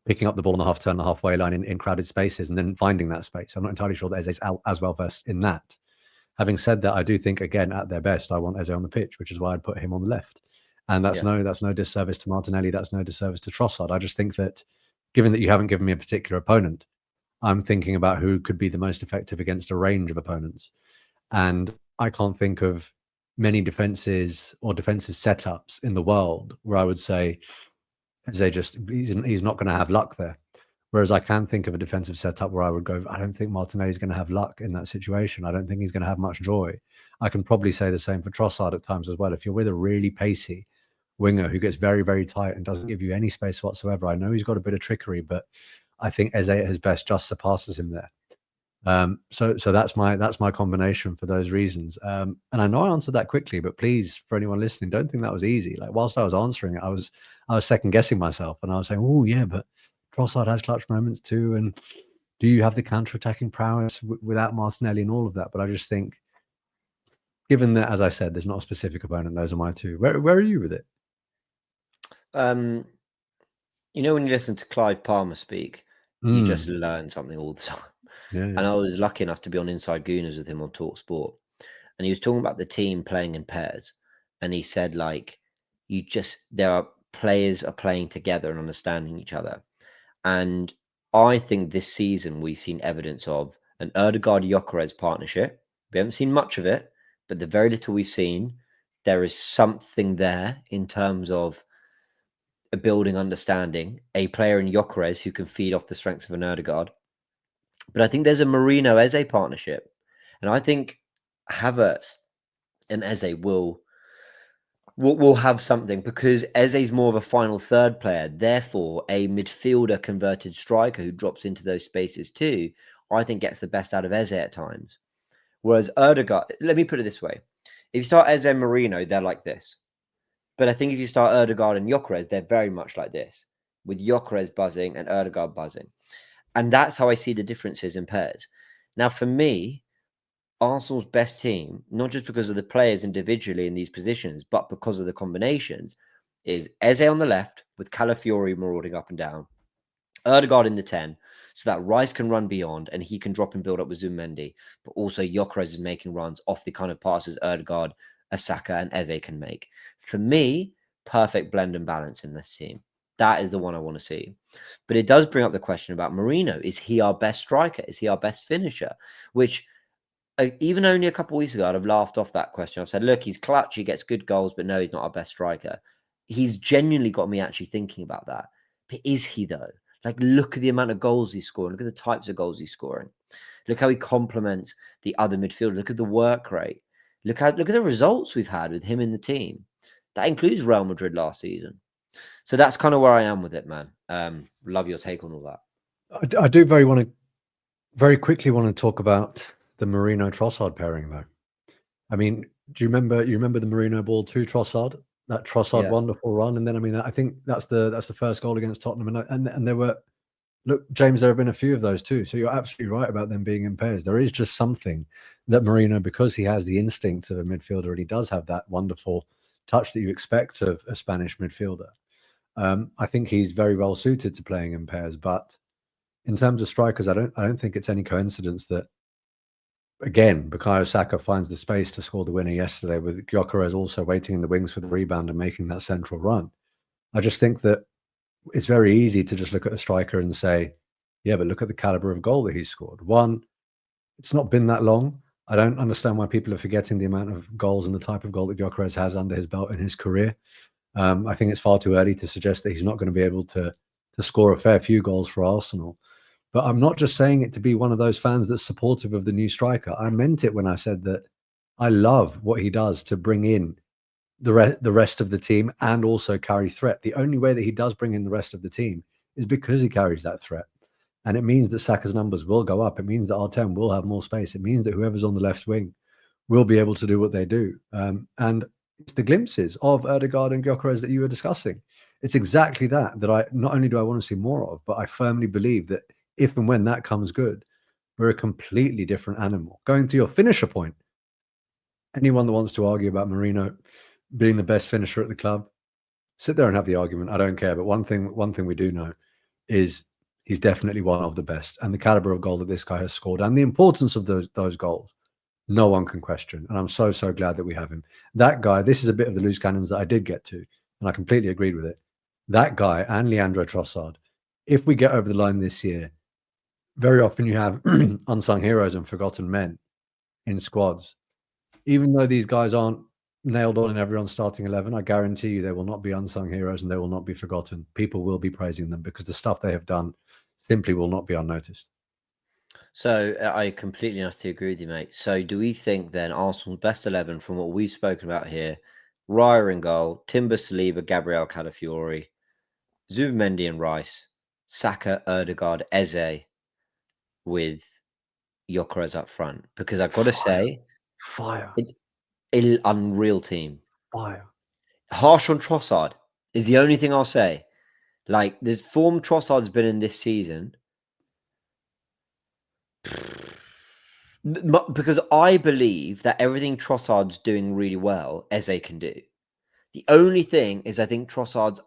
[SPEAKER 2] picking up the ball on the half turn, the halfway line in crowded spaces and then finding that space. I'm not entirely sure that Eze's as well versed in that. Having said that, I do think, again, at their best, I want Eze on the pitch, which is why I'd put him on the left. And that's no disservice to Martinelli. That's no disservice to Trossard. I just think that given that you haven't given me a particular opponent, I'm thinking about who could be the most effective against a range of opponents. And I can't think of many defenses or defensive setups in the world where I would say he's not going to have luck there. Whereas I can think of a defensive setup where I would go, I don't think Martinelli's going to have luck in that situation. I don't think he's going to have much joy. I can probably say the same for Trossard at times as well. If you're with a really pacey winger who gets very, very tight and doesn't give you any space whatsoever, I know he's got a bit of trickery, but I think Eze at his best just surpasses him there. So that's my combination for those reasons. And I know I answered that quickly, but please, for anyone listening, don't think that was easy. Like whilst I was answering it, I was second guessing myself, and I was saying, "Oh yeah, but Trossard has clutch moments too." And do you have the counter-attacking prowess without Martinelli and all of that? But I just think, given that, as I said, there's not a specific opponent, those are my two. Where are you with it?
[SPEAKER 1] When you listen to Clive Palmer speak, you just learn something all the time.
[SPEAKER 2] Yeah.
[SPEAKER 1] And I was lucky enough to be on Inside Gooners with him on Talk Sport. And he was talking about the team playing in pairs. And he said, there are players are playing together and understanding each other. And I think this season we've seen evidence of an Ødegaard-Gyökeres partnership. We haven't seen much of it, but the very little we've seen, there is something there in terms of a building understanding, a player in Gyökeres who can feed off the strengths of an Ødegaard. But I think there's a Merino-Eze partnership. And I think Havertz and Eze will have something, because Eze's more of a final third player. Therefore, a midfielder converted striker who drops into those spaces too, I think gets the best out of Eze at times. Whereas Ødegaard, let me put it this way. If you start Eze and Merino, they're like this. But I think if you start Ødegaard and Gyökeres, they're very much like this, with Gyökeres buzzing and Ødegaard buzzing. And that's how I see the differences in pairs. Now, for me, Arsenal's best team, not just because of the players individually in these positions, but because of the combinations, is Eze on the left with Calafiori marauding up and down, Ødegaard in the 10, so that Rice can run beyond and he can drop and build up with Zubimendi, but also Gyökeres is making runs off the kind of passes Ødegaard, Asaka, and Eze can make. For me, perfect blend and balance in this team. That is the one I want to see. But it does bring up the question about Merino. Is he our best striker? Is he our best finisher? Which, even only a couple of weeks ago, I'd have laughed off that question. I've said, look, he's clutch, he gets good goals, but no, he's not our best striker. He's genuinely got me actually thinking about that. But is he, though? Like, look at the amount of goals he's scoring. Look at the types of goals he's scoring. Look how he complements the other midfielder. Look at the work rate. Look at the results we've had with him in the team. That includes Real Madrid last season. So that's kind of where I am with it, man. Love your take on all that.
[SPEAKER 2] I do very quickly want to talk about the Merino Trossard pairing, though. I mean, do you remember the Merino ball to Trossard? That Trossard wonderful run, and then I think that's the first goal against Tottenham, and there were, look, James, there have been a few of those too. So you're absolutely right about them being in pairs. There is just something that Merino, because he has the instincts of a midfielder and he does have that wonderful touch that you expect of a Spanish midfielder. I think he's very well suited to playing in pairs. But in terms of strikers, I don't think it's any coincidence that, again, Bukayo Saka finds the space to score the winner yesterday, with Gyökeres also waiting in the wings for the rebound and making that central run. I just think that it's very easy to just look at a striker and say, yeah, but look at the caliber of goal that he's scored. One, it's not been that long. I don't understand why people are forgetting the amount of goals and the type of goal that Gyökeres has under his belt in his career. I think it's far too early to suggest that he's not going to be able to score a fair few goals for Arsenal. But I'm not just saying it to be one of those fans that's supportive of the new striker. I meant it when I said that I love what he does to bring in the rest of the team and also carry threat. The only way that he does bring in the rest of the team is because he carries that threat. And it means that Saka's numbers will go up. It means that our 10 will have more space. It means that whoever's on the left wing will be able to do what they do. And it's the glimpses of Ødegaard and Gyökeres that you were discussing. It's exactly that I not only do I want to see more of, but I firmly believe that if and when that comes good, we're a completely different animal. Going to your finisher point, anyone that wants to argue about Merino being the best finisher at the club, sit there and have the argument. I don't care. But one thing we do know is he's definitely one of the best. And the caliber of goal that this guy has scored and the importance of those goals, no one can question. And I'm so glad that we have him. That guy, this is a bit of the loose cannons that I did get to, and I completely agreed with it. That guy and Leandro Trossard, if we get over the line this year, very often you have unsung heroes and forgotten men in squads. Even though these guys aren't nailed on in everyone's starting 11, I guarantee you they will not be unsung heroes and they will not be forgotten. People will be praising them because the stuff they have done simply will not be unnoticed.
[SPEAKER 1] So I completely have to agree with you, mate. So do we think then Arsenal's best 11 from what we've spoken about here, Raya in goal, Timber, Saliba, Gabriel, Calafiori, Zubimendi and Rice, Saka, Ødegaard, Eze, with Gyökeres up front? Because I've got to say, unreal team. Harsh on Trossard is the only thing I'll say. Like, the form Trossard's been in this season, because I believe that everything Trossard's doing really well, Eze can do. The only thing is, I think Trossard's,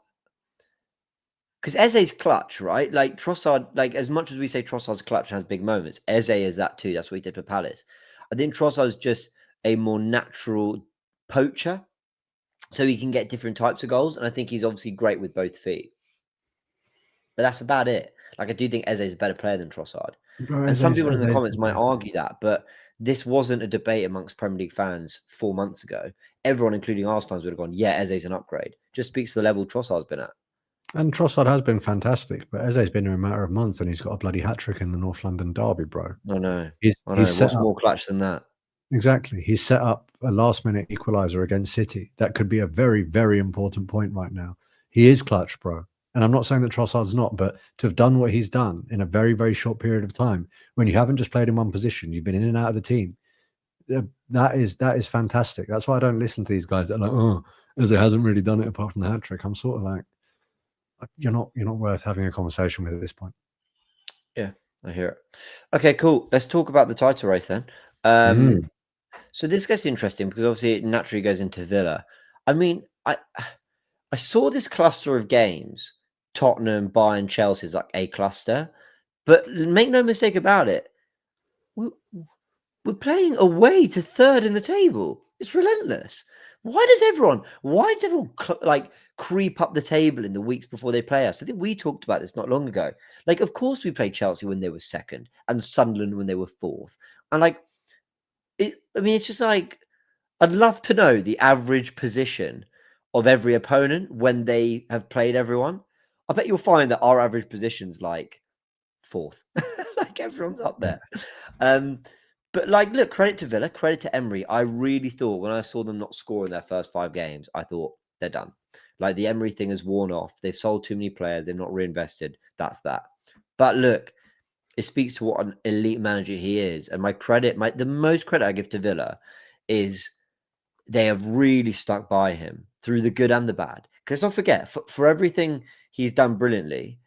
[SPEAKER 1] because Eze's clutch, right? Like, Trossard, like, as much as we say Trossard's clutch and has big moments, Eze is that too. That's what he did for Palace. I think Trossard's just a more natural poacher. so he can get different types of goals. And I think he's obviously great with both feet. But that's about it. Like, I do think Eze is a better player than Trossard.
[SPEAKER 2] Bro,
[SPEAKER 1] And some people in the
[SPEAKER 2] Eze's
[SPEAKER 1] comments might argue that, but this wasn't a debate amongst Premier League fans 4 months ago. Everyone, including Arsenal fans, would have gone, yeah, Eze's an upgrade. Just speaks to the level Trossard's been at.
[SPEAKER 2] And Trossard has been fantastic, but Eze's been here a matter of months and he's got a bloody hat-trick in the North London derby, bro.
[SPEAKER 1] I know.
[SPEAKER 2] He's set
[SPEAKER 1] What's
[SPEAKER 2] up,
[SPEAKER 1] more clutch than that?
[SPEAKER 2] exactly. He's set up a last-minute equaliser against City. That could be a very, very important point right now. He is clutch, bro. And I'm not saying that Trossard's not, but to have done what he's done in a very, very short period of time, when you haven't just played in one position, you've been in and out of the team, that is fantastic. That's why I don't listen to these guys that are like, oh, Eze hasn't really done it apart from the hat-trick. I'm sort of like, you're not worth having a conversation with at this point.
[SPEAKER 1] Yeah, I hear it. Okay, cool. Let's talk about the title race then. So this gets interesting because obviously it naturally goes into Villa. I mean, I saw this cluster of games, Tottenham, Bayern, Chelsea is like a cluster, but make no mistake about it, we're playing away to third in the table. It's relentless. Why does everyone like creep up the table in the weeks before they play us? I think we talked about this not long ago. Like, of course we played Chelsea when they were second and Sunderland when they were fourth. And like, it's just like, I'd love to know the average position of every opponent when they have played everyone. I bet you'll find that our average position's like fourth. Like, everyone's up there. But like, look, credit to Villa, credit to Emery. I really thought when I saw them not score in their first 5 games, I thought they're done. Like, the Emery thing has worn off. They've sold too many players. They've not reinvested. That's that. But look, it speaks to what an elite manager he is. And the most credit I give to Villa is they have really stuck by him through the good and the bad. Because don't forget, for everything he's done brilliantly,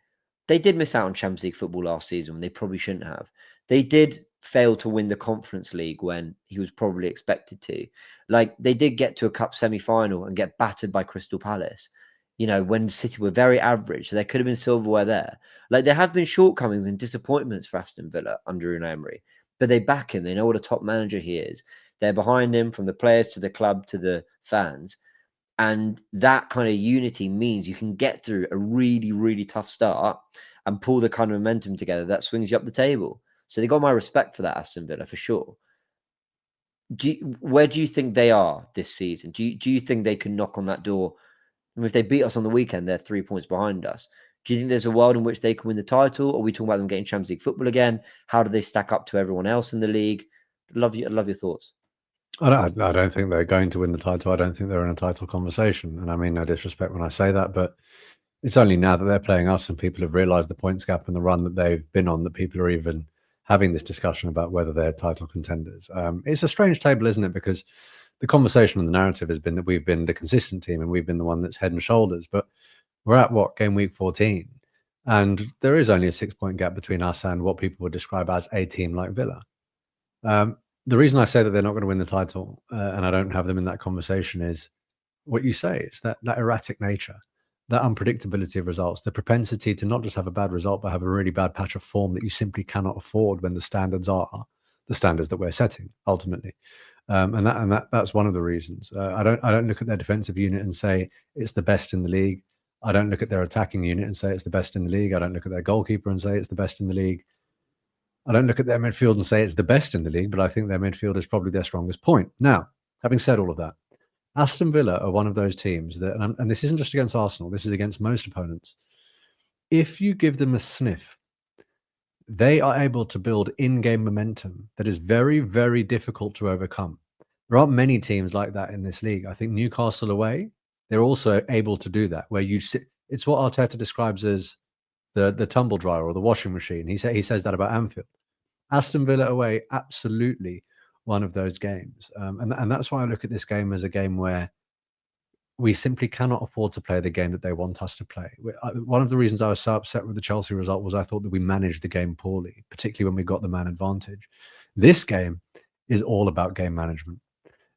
[SPEAKER 1] they did miss out on Champions League football last season when they probably shouldn't have. They did fail to win the Conference League when he was probably expected to. Like, they did get to a cup semi-final and get battered by Crystal Palace, when City were very average. So there could have been silverware there. Like, there have been shortcomings and disappointments for Aston Villa under Unai Emery, but they back him. They know what a top manager he is. They're behind him, from the players to the club to the fans. And that kind of unity means you can get through a really, really tough start and pull the kind of momentum together that swings you up the table. So they got my respect for that, Aston Villa, for sure. Where do you think they are this season? Do you think they can knock on that door? I mean, if they beat us on the weekend, they're 3 points behind us. Do you think there's a world in which they can win the title? Or are we talking about them getting Champions League football again? How do they stack up to everyone else in the league? I'd love your thoughts.
[SPEAKER 2] I don't think they're going to win the title. I don't think they're in a title conversation. And I mean no disrespect when I say that, but it's only now that they're playing us and people have realised the points gap and the run that they've been on that people are even having this discussion about whether they're title contenders. It's a strange table, isn't it? Because the conversation and the narrative has been that we've been the consistent team and we've been the one that's head and shoulders. But we're at game week 14, and there is only a 6-point gap between us and what people would describe as a team like Villa. The reason I say that they're not going to win the title and I don't have them in that conversation is what you say. It's that erratic nature, that unpredictability of results, the propensity to not just have a bad result, but have a really bad patch of form that you simply cannot afford when the standards are the standards that we're setting ultimately. And that's one of the reasons. I don't look at their defensive unit and say it's the best in the league. I don't look at their attacking unit and say it's the best in the league. I don't look at their goalkeeper and say it's the best in the league. I don't look at their midfield and say it's the best in the league, but I think their midfield is probably their strongest point. Now, having said all of that, Aston Villa are one of those teams that, and this isn't just against Arsenal, this is against most opponents. If you give them a sniff, they are able to build in-game momentum that is very, very difficult to overcome. There aren't many teams like that in this league. I think Newcastle away, they're also able to do that, where you sit. It's what Arteta describes as the tumble dryer or the washing machine. He says that about Anfield. Aston Villa away, absolutely one of those games. And that's why I look at this game as a game where we simply cannot afford to play the game that they want us to play. One of the reasons I was so upset with the Chelsea result was I thought that we managed the game poorly, particularly when we got the man advantage. This game is all about game management.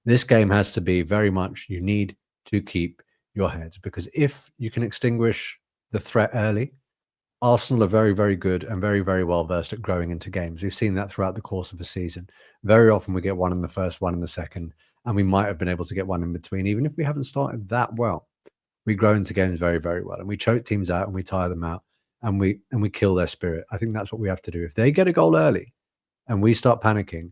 [SPEAKER 2] This game has to be very much, you need to keep your head, because if you can extinguish the threat early, Arsenal are very, very good and very, very well versed at growing into games. We've seen that throughout the course of the season. Very often we get one in the first, one in the second, and we might have been able to get one in between. Even if we haven't started that well, we grow into games very, very well, and we choke teams out and we tire them out, and we kill their spirit. I think that's what we have to do. If they get a goal early and we start panicking,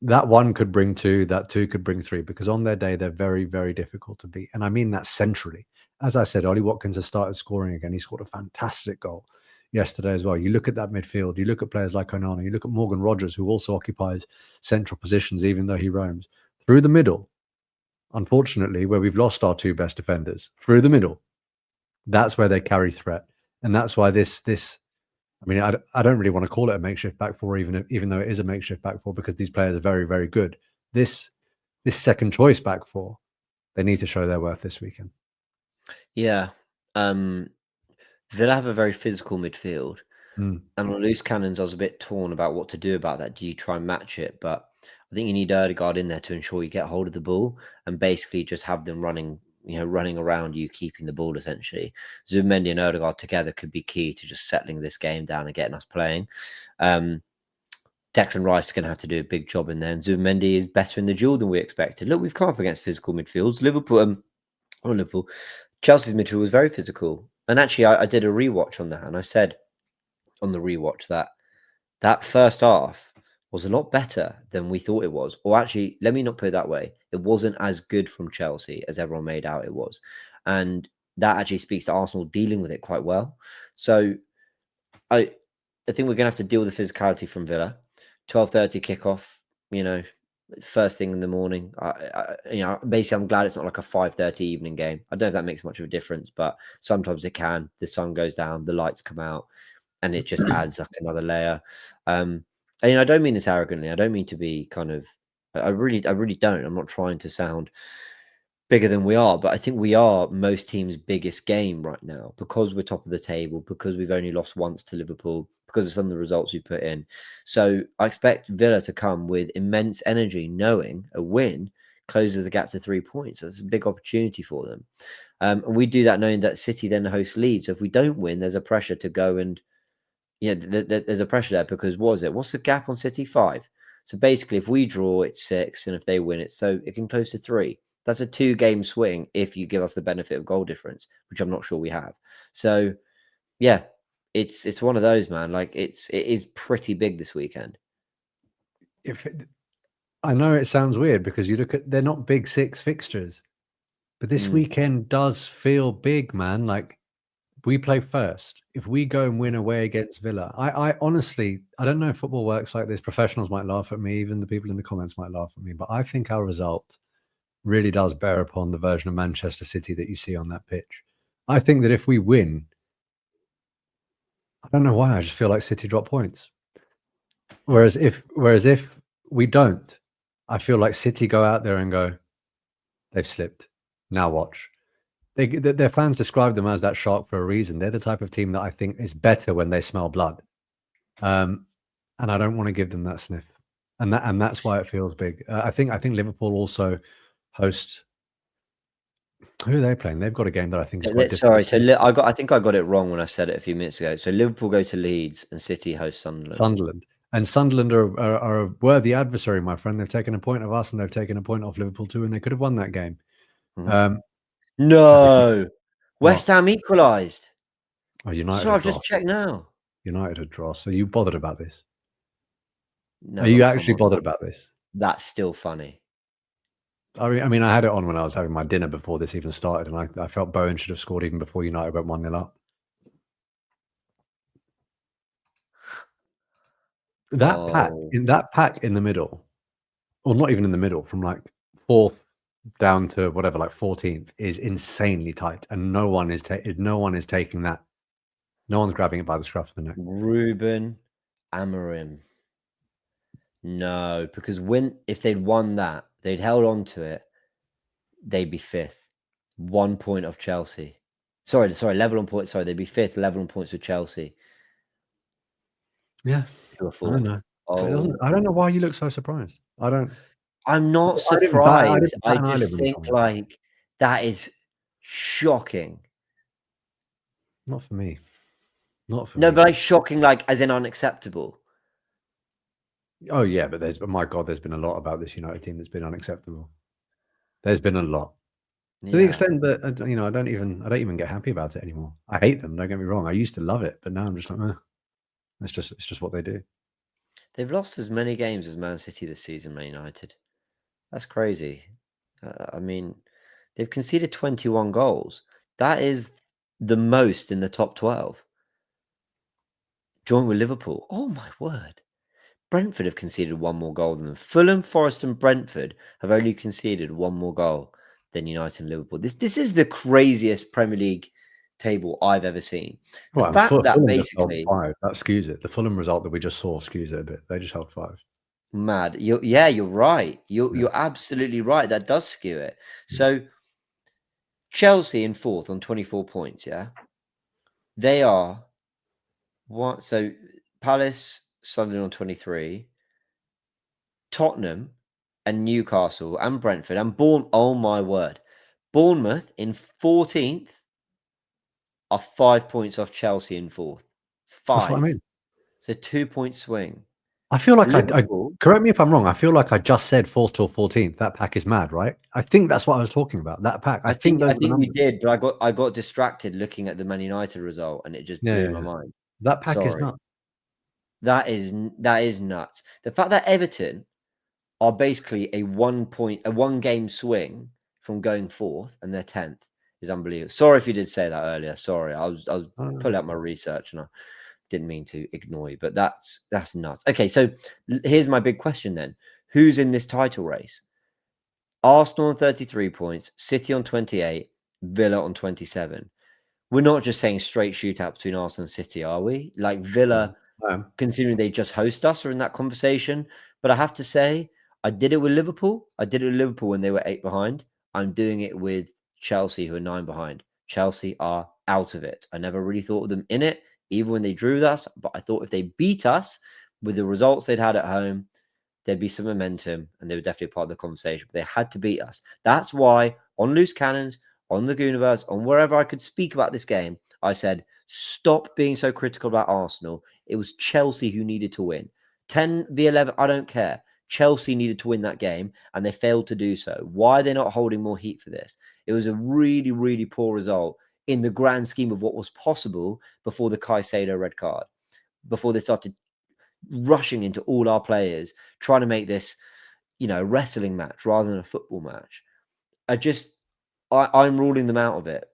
[SPEAKER 2] that one could bring two, that two could bring three, because on their day, they're very, very difficult to beat. And I mean that centrally. As I said, Ollie Watkins has started scoring again. He scored a fantastic goal yesterday as well. You look at that midfield, you look at players like Onana, you look at Morgan Rogers, who also occupies central positions, even though he roams through the middle. Unfortunately, where we've lost our two best defenders, through the middle, that's where they carry threat. And that's why this I mean, I don't really want to call it a makeshift back four, even though it is a makeshift back four, because these players are very, very good. This second choice back four, they need to show their worth this weekend.
[SPEAKER 1] Yeah. Villa have a very physical midfield. And on loose cannons, I was a bit torn about what to do about that. Do you try and match it? But I think you need Ødegaard in there to ensure you get hold of the ball and basically just have them running around you, keeping the ball essentially. Zubimendi and Ødegaard together could be key to just settling this game down and getting us playing. Declan Rice is going to have to do a big job in there, and Zubimendi is better in the duel than we expected. Look, we've come up against physical midfields. Liverpool, Chelsea's midfield was very physical. And actually, I did a rewatch on that, and I said on the rewatch that first half was a lot better than we thought it was. Or actually, let me not put it that way. It wasn't as good from Chelsea as everyone made out it was. And that actually speaks to Arsenal dealing with it quite well. So I think we're going to have to deal with the physicality from Villa. 12:30 kickoff, first thing in the morning. Basically, I'm glad it's not like a 5:30 evening game. I don't know if that makes much of a difference, but sometimes it can. The sun goes down, the lights come out, and it just adds like another layer. And I don't mean this arrogantly. I don't mean to be kind of. I really don't. I'm not trying to sound bigger than we are, but I think we are most teams' biggest game right now because we're top of the table, because we've only lost once to Liverpool, because of some of the results we put in. So I expect Villa to come with immense energy, knowing a win closes the gap to 3 points. That's a big opportunity for them. And we do that knowing that City then hosts Leeds. So if we don't win, there's a pressure to go and there's a pressure there because what's the gap on City? 5. So basically, if we draw, it's 6, and if they win, it can close to 3. That's a 2-game swing if you give us the benefit of goal difference, which I'm not sure we have. So yeah, it's one of those, man. Like it is pretty big this weekend.
[SPEAKER 2] I know it sounds weird because you look at they're not big 6 fixtures, but this weekend does feel big, man. Like we play first. If we go and win away against Villa, I honestly, I don't know if football works like this. Professionals might laugh at me, even the people in the comments might laugh at me, but I think our result really does bear upon the version of Manchester City that you see on that pitch. I think that if we win, I don't know why, I just feel like City drop points. Whereas if we don't, I feel like City go out there and go, they've slipped. Now watch. Their fans describe them as that shark for a reason. They're the type of team that I think is better when they smell blood. And I don't want to give them that sniff. And that's why it feels big. I think Liverpool also host. Who are they playing? They've got a game that I think is quite difficult.
[SPEAKER 1] Sorry, so I think I got it wrong when I said it a few minutes ago. So Liverpool go to Leeds and City host Sunderland.
[SPEAKER 2] And Sunderland are a worthy adversary, my friend. They've taken a point of us and they've taken a point off Liverpool too, and they could have won that game.
[SPEAKER 1] No, West Ham equalised.
[SPEAKER 2] Oh, United.
[SPEAKER 1] So I've just checked now.
[SPEAKER 2] United had draw. So you bothered about this?
[SPEAKER 1] No,
[SPEAKER 2] are you actually bothered about this?
[SPEAKER 1] That's still funny.
[SPEAKER 2] I mean, I had it on when I was having my dinner before this even started, and I felt Bowen should have scored even before United went 1-0 up. That pack in the middle, or not even in the middle, from like 4th down to whatever, like 14th, is insanely tight, and no one is taking that. No one's grabbing it by the scruff of the neck.
[SPEAKER 1] Ruben Amorim. No, because if they'd won that, they'd held on to it, they'd be 5th. 1 point off Chelsea. Sorry, level on points. Sorry, they'd be 5th, level on points with Chelsea.
[SPEAKER 2] Yeah. I don't know. I don't know why you look so surprised.
[SPEAKER 1] I'm not surprised. I just think like that is shocking.
[SPEAKER 2] Not for me. Not for me.
[SPEAKER 1] No, but like shocking, like as in unacceptable.
[SPEAKER 2] Oh yeah, but my God, there's been a lot about this United team that's been unacceptable. There's been a lot. To the
[SPEAKER 1] Yeah.
[SPEAKER 2] extent that I don't even get happy about it anymore. I hate them. Don't get me wrong. I used to love it, but now I'm just like, it's just what they do.
[SPEAKER 1] They've lost as many games as Man City this season, Man United. That's crazy. I mean, they've conceded 21 goals. That is the most in the top 12. Joint with Liverpool. Oh my word. Brentford have conceded one more goal than them. Fulham, Forest, and Brentford have only conceded one more goal than United and Liverpool. This is the craziest Premier League table I've ever seen. The
[SPEAKER 2] Well,
[SPEAKER 1] fact that
[SPEAKER 2] Fulham just held
[SPEAKER 1] basically
[SPEAKER 2] 5. That skews it. The Fulham result that we just saw skews it a bit. They just held 5.
[SPEAKER 1] mad. You're right.
[SPEAKER 2] Yeah.
[SPEAKER 1] You're absolutely right. That does skew it. So Chelsea in fourth on 24 points. Yeah, they are what? So Palace, Sunderland on 23, Tottenham, and Newcastle and Brentford and Oh my word, Bournemouth in 14th are 5 points off Chelsea in fourth.
[SPEAKER 2] That's what I
[SPEAKER 1] 5.
[SPEAKER 2] mean.
[SPEAKER 1] So 2-point swing.
[SPEAKER 2] I feel like I
[SPEAKER 1] Liverpool.
[SPEAKER 2] correct me if I'm wrong. I feel like I just said 4th till 14th. That pack is mad, right? I think that's what I was talking about. That pack. I think those
[SPEAKER 1] I
[SPEAKER 2] were the
[SPEAKER 1] think you
[SPEAKER 2] numbers.
[SPEAKER 1] did, but I got distracted looking at the Man United result, and it just
[SPEAKER 2] Yeah,
[SPEAKER 1] blew
[SPEAKER 2] yeah,
[SPEAKER 1] my
[SPEAKER 2] yeah.
[SPEAKER 1] mind.
[SPEAKER 2] That pack is
[SPEAKER 1] Sorry.
[SPEAKER 2] nuts.
[SPEAKER 1] That is nuts. The fact that Everton are basically a 1 game swing from going fourth, and they're 10th is unbelievable. Sorry if you did say that earlier. Sorry, I was pulling out my research and I didn't mean to ignore you, but that's nuts. Okay, so here's my big question then: who's in this title race? Arsenal on 33 points, City on 28, Villa on 27. We're not just saying straight shootout between Arsenal and City, are we? Like Villa, considering they just host us, are in that conversation. But I have to say, I did it with Liverpool. I did it with Liverpool when they were 8 behind. I'm doing it with Chelsea, who are 9 behind. Chelsea are out of it. I never really thought of them in it, even when they drew with us. But I thought if they beat us with the results they'd had at home, there'd be some momentum and they were definitely part of the conversation. But they had to beat us. That's why on Loose Cannons, on the Goonerverse, on wherever I could speak about this game, I said, stop being so critical about Arsenal. It was Chelsea who needed to win. 10v11, I don't care. Chelsea needed to win that game and they failed to do so. Why are they not holding more heat for this? It was a really, really poor result in the grand scheme of what was possible before the Caicedo red card, before they started rushing into all our players, trying to make this, a wrestling match rather than a football match. I'm ruling them out of it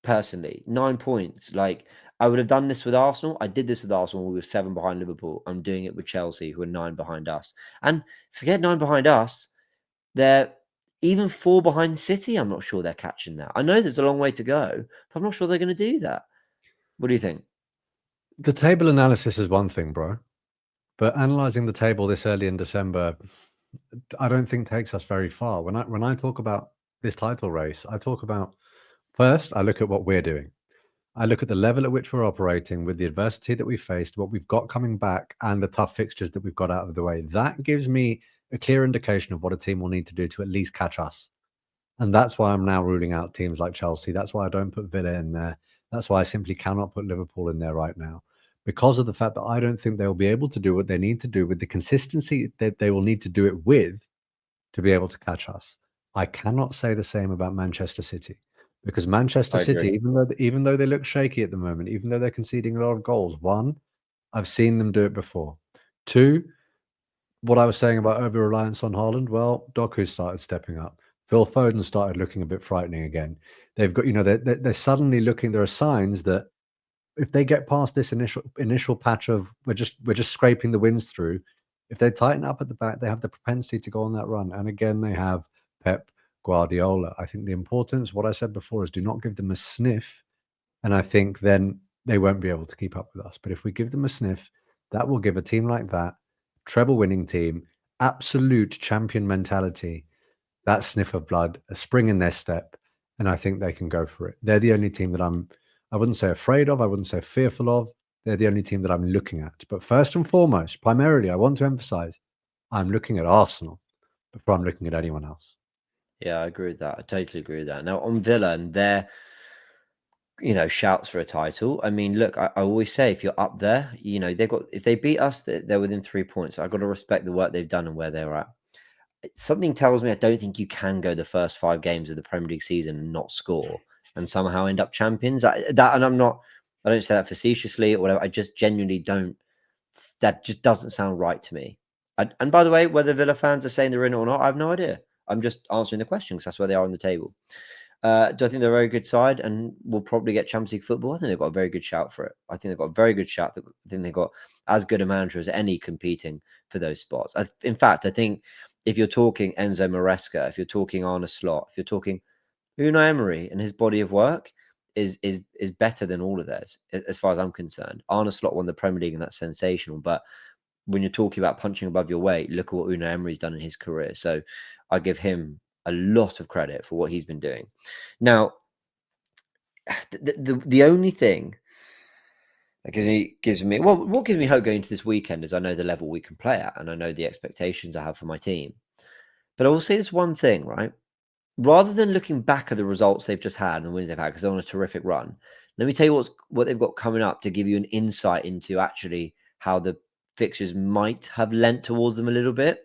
[SPEAKER 1] personally. 9 points. Like, I would have done this with Arsenal. I did this with Arsenal when we were 7 behind Liverpool. I'm doing it with Chelsea, who are 9 behind us. And forget 9 behind us. They're even 4 behind City. I'm not sure they're catching that. I know there's a long way to go, but I'm not sure they're going to do that. What do you think?
[SPEAKER 2] The table analysis is one thing, bro. But analyzing the table this early in December, I don't think takes us very far. When I talk about this title race, I talk about first, I look at what we're doing. I look at the level at which we're operating with the adversity that we faced, what we've got coming back, and the tough fixtures that we've got out of the way. That gives me a clear indication of what a team will need to do to at least catch us. And that's why I'm now ruling out teams like Chelsea. That's why I don't put Villa in there. That's why I simply cannot put Liverpool in there right now, because of the fact that I don't think they'll be able to do what they need to do with the consistency that they will need to do it with to be able to catch us. I cannot say the same about Manchester City, because Manchester
[SPEAKER 1] I agree.
[SPEAKER 2] City, even though they look shaky at the moment, even though they're conceding a lot of goals, one, I've seen them do it before. Two, what I was saying about over-reliance on Haaland, well, Doku started stepping up. Phil Foden started looking a bit frightening again. They've got, they're suddenly looking. There are signs that if they get past this initial patch of we're just scraping the wins through, if they tighten up at the back, they have the propensity to go on that run. And again, they have Pep Guardiola. I think the importance, what I said before, is do not give them a sniff, and I think then they won't be able to keep up with us. But if we give them a sniff, that will give a team like that, treble winning team, absolute champion mentality, that sniff of blood, a spring in their step, and I think they can go for it. They're the only team that I wouldn't say afraid of, I wouldn't say fearful of. They're the only team that I'm looking at. But first and foremost, primarily, I want to emphasize, I'm looking at Arsenal before I'm looking at anyone else.
[SPEAKER 1] Yeah, I agree with that. I totally agree with that. Now on Villa and their, shouts for a title. I mean, look, I always say if you're up there, if they beat us, they're within 3 points. I've got to respect the work they've done and where they're at. something tells me I don't think you can go the first 5 games of the Premier League season and not score and somehow end up champions. And I don't say that facetiously or whatever. I just genuinely don't. That just doesn't sound right to me. And by the way, whether Villa fans are saying they're in it or not, I have no idea. I'm just answering the question because that's where they are on the table. Do I think they're a very good side and will probably get Champions League football? I think they've got a very good shout for it. I think they've got a very good shout. I think they've got as good a manager as any competing for those spots. In fact, I think if you're talking Enzo Maresca, if you're talking Arne Slot, if you're talking Unai Emery and his body of work is better than all of theirs, as far as I'm concerned. Arne Slot won the Premier League and that's sensational. But when you're talking about punching above your weight, look at what Unai Emery's done in his career. So I give him a lot of credit for what he's been doing. Now, the only thing that gives me what gives me hope going into this weekend is I know the level we can play at and I know the expectations I have for my team. But I will say this one thing, right? Rather than looking back at the results they've just had and the wins they've had, because they're on a terrific run, let me tell you what they've got coming up to give you an insight into actually how the fixtures might have lent towards them a little bit.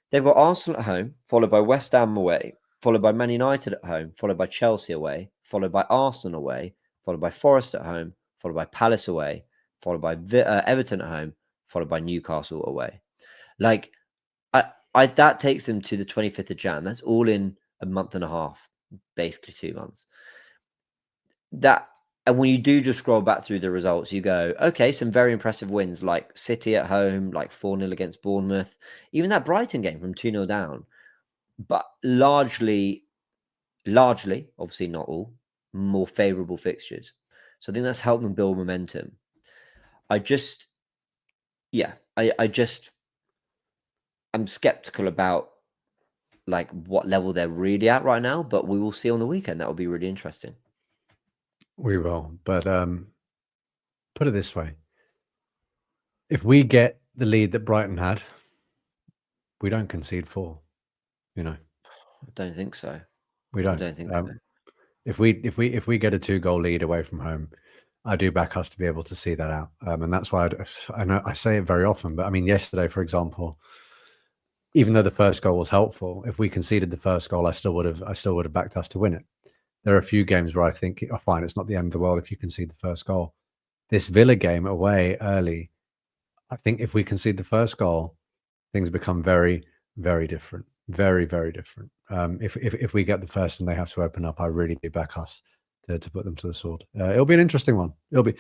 [SPEAKER 1] They've got Arsenal at home, followed by West Ham away, followed by Man United at home, followed by Chelsea away, followed by Arsenal away, followed by Forest at home, followed by Palace away, followed by Everton at home, followed by Newcastle away. Like, that takes them to the 25th of Jan. That's all in a month and a half, basically 2 months. And when you do just scroll back through the results, you go, okay, some very impressive wins like City at home, like 4-0 against Bournemouth, even that Brighton game from 2-0 down. But largely, obviously not all, more favourable fixtures. So I think that's helped them build momentum. I'm skeptical about like what level they're really at right now, but we will see on the weekend. That will be really interesting.
[SPEAKER 2] We will, but put it this way: if we get the lead that Brighton had, we don't concede 4. You know,
[SPEAKER 1] I don't think so.
[SPEAKER 2] we don't.
[SPEAKER 1] I don't think so.
[SPEAKER 2] If we get a 2-goal lead away from home, I do back us to be able to see that out, and that's why I know I say it very often. But I mean, yesterday, for example, even though the first goal was helpful, if we conceded the first goal, I still would have backed us to win it. There are a few games where I think, oh, fine, it's not the end of the world if you concede the first goal. This Villa game away early, I think if we concede the first goal, things become very, very different. Very, very different. If we get the first and they have to open up, I really do back us to put them to the sword. It'll be an interesting one. I think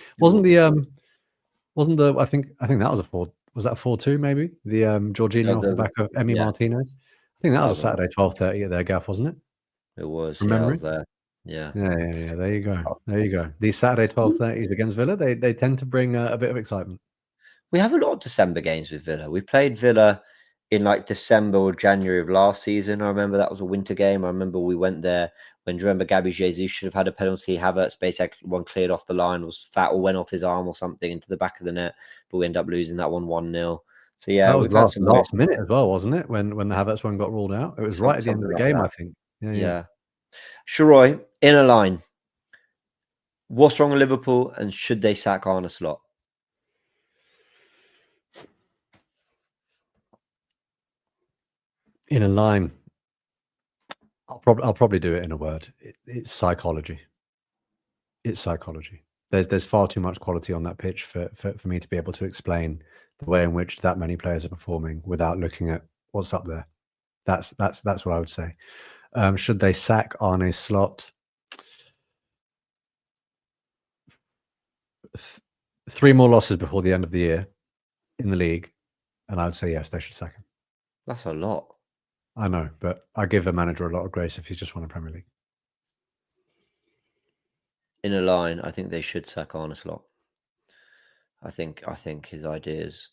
[SPEAKER 2] that was a 4. Was that a 4-2 maybe? The Jurrien off the back of Emi Martinez. I think that was a Saturday 12:30 at their gaff, wasn't it?
[SPEAKER 1] It was.
[SPEAKER 2] From memory?
[SPEAKER 1] I was there. Yeah.
[SPEAKER 2] Yeah. There you go. These Saturday 12:30s against Villa, they tend to bring a bit of excitement.
[SPEAKER 1] We have a lot of December games with Villa. We played Villa in like December or January of last season. I remember that was a winter game. I remember we went there when, do you remember Gabby Jesus should have had a penalty? Havertz basically one cleared off the line, was fat or went off his arm or something into the back of the net, but we ended up losing that one 1-0. So yeah,
[SPEAKER 2] that was last minute as well, wasn't it? When the Havertz one got ruled out, it was right at the end of the game, I think. Yeah.
[SPEAKER 1] Shurrien, in a line. What's wrong with Liverpool, and should they sack Arne Slot?
[SPEAKER 2] In a line, I'll probably do it in a word. It's psychology. It's psychology. There's far too much quality on that pitch for me to be able to explain the way in which that many players are performing without looking at what's up there. That's what I would say. Should they sack Arne Slot? 3 more losses before the end of the year in the league, and I would say yes, they should sack him.
[SPEAKER 1] That's a lot.
[SPEAKER 2] I know, but I give a manager a lot of grace if he's just won a Premier League.
[SPEAKER 1] In a line, I think they should sack Arne Slot. I think his ideas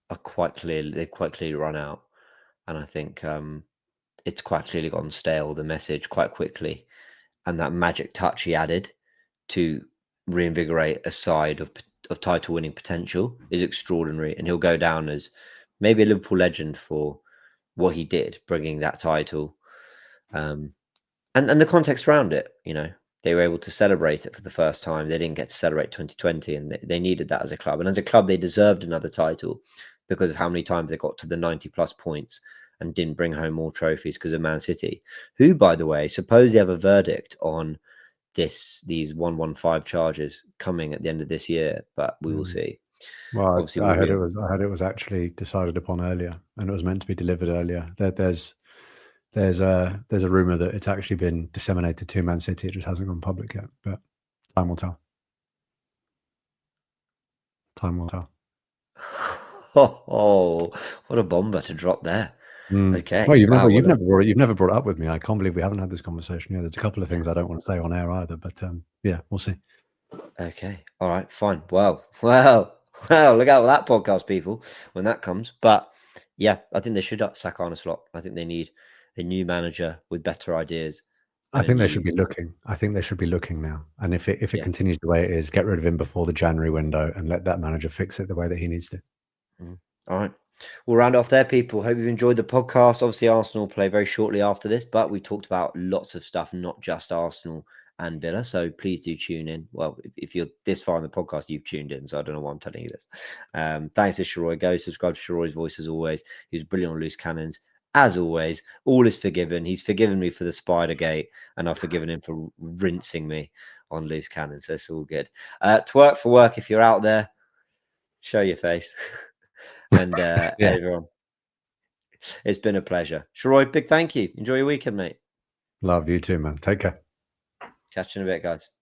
[SPEAKER 1] are quite clear. They've quite clearly run out, and I think it's quite clearly gone stale. The message quite quickly, and that magic touch he added to reinvigorate a side of title-winning potential is extraordinary, and he'll go down as maybe a Liverpool legend for what he did, bringing that title, and the context around it. You know, they were able to celebrate it for the first time. They didn't get to celebrate 2020, and they needed that as a club. And as a club, they deserved another title because of how many times they got to the 90+ points and didn't bring home more trophies because of Man City, who, by the way, supposedly have a verdict on these 115 charges coming at the end of this year, but we will see.
[SPEAKER 2] Well,
[SPEAKER 1] Obviously,
[SPEAKER 2] I heard it was actually decided upon earlier, and it was meant to be delivered earlier. There's a rumor that it's actually been disseminated to Man City. It just hasn't gone public yet, but time will tell. Time will tell.
[SPEAKER 1] Oh, what a bomber to drop there. Okay.
[SPEAKER 2] Well, you've
[SPEAKER 1] Wow,
[SPEAKER 2] never brought it up with me. I can't believe we haven't had this conversation yet. There's a couple of things I don't want to say on air either, but yeah, we'll see.
[SPEAKER 1] Okay. All right. Fine. Well. Look out for that podcast, people, when that comes. But yeah, I think they should sack Arne Slot. I think they need a new manager with better ideas.
[SPEAKER 2] I think they should be looking. I think they should be looking now. And if it continues the way it is, get rid of him before the January window and let that manager fix it the way that he needs to.
[SPEAKER 1] All right. We'll round off there, people. Hope you've enjoyed the podcast. Obviously, Arsenal play very shortly after this, but we've talked about lots of stuff, not just Arsenal and Villa. So please do tune in. Well, if you're this far in the podcast, you've tuned in. So I don't know why I'm telling you this. Thanks to Jurrien. Go subscribe to Jurrien's voice as always. He was brilliant on Loose Cannons. As always, all is forgiven. He's forgiven me for the Spidergate, and I've forgiven him for rinsing me on Loose Cannons. So it's all good. Twerk for work if you're out there. Show your face. And everyone, it's been a pleasure. Jurrien, big thank you. Enjoy your weekend, mate.
[SPEAKER 2] Love you too, man. Take care.
[SPEAKER 1] Catch you in a bit, guys.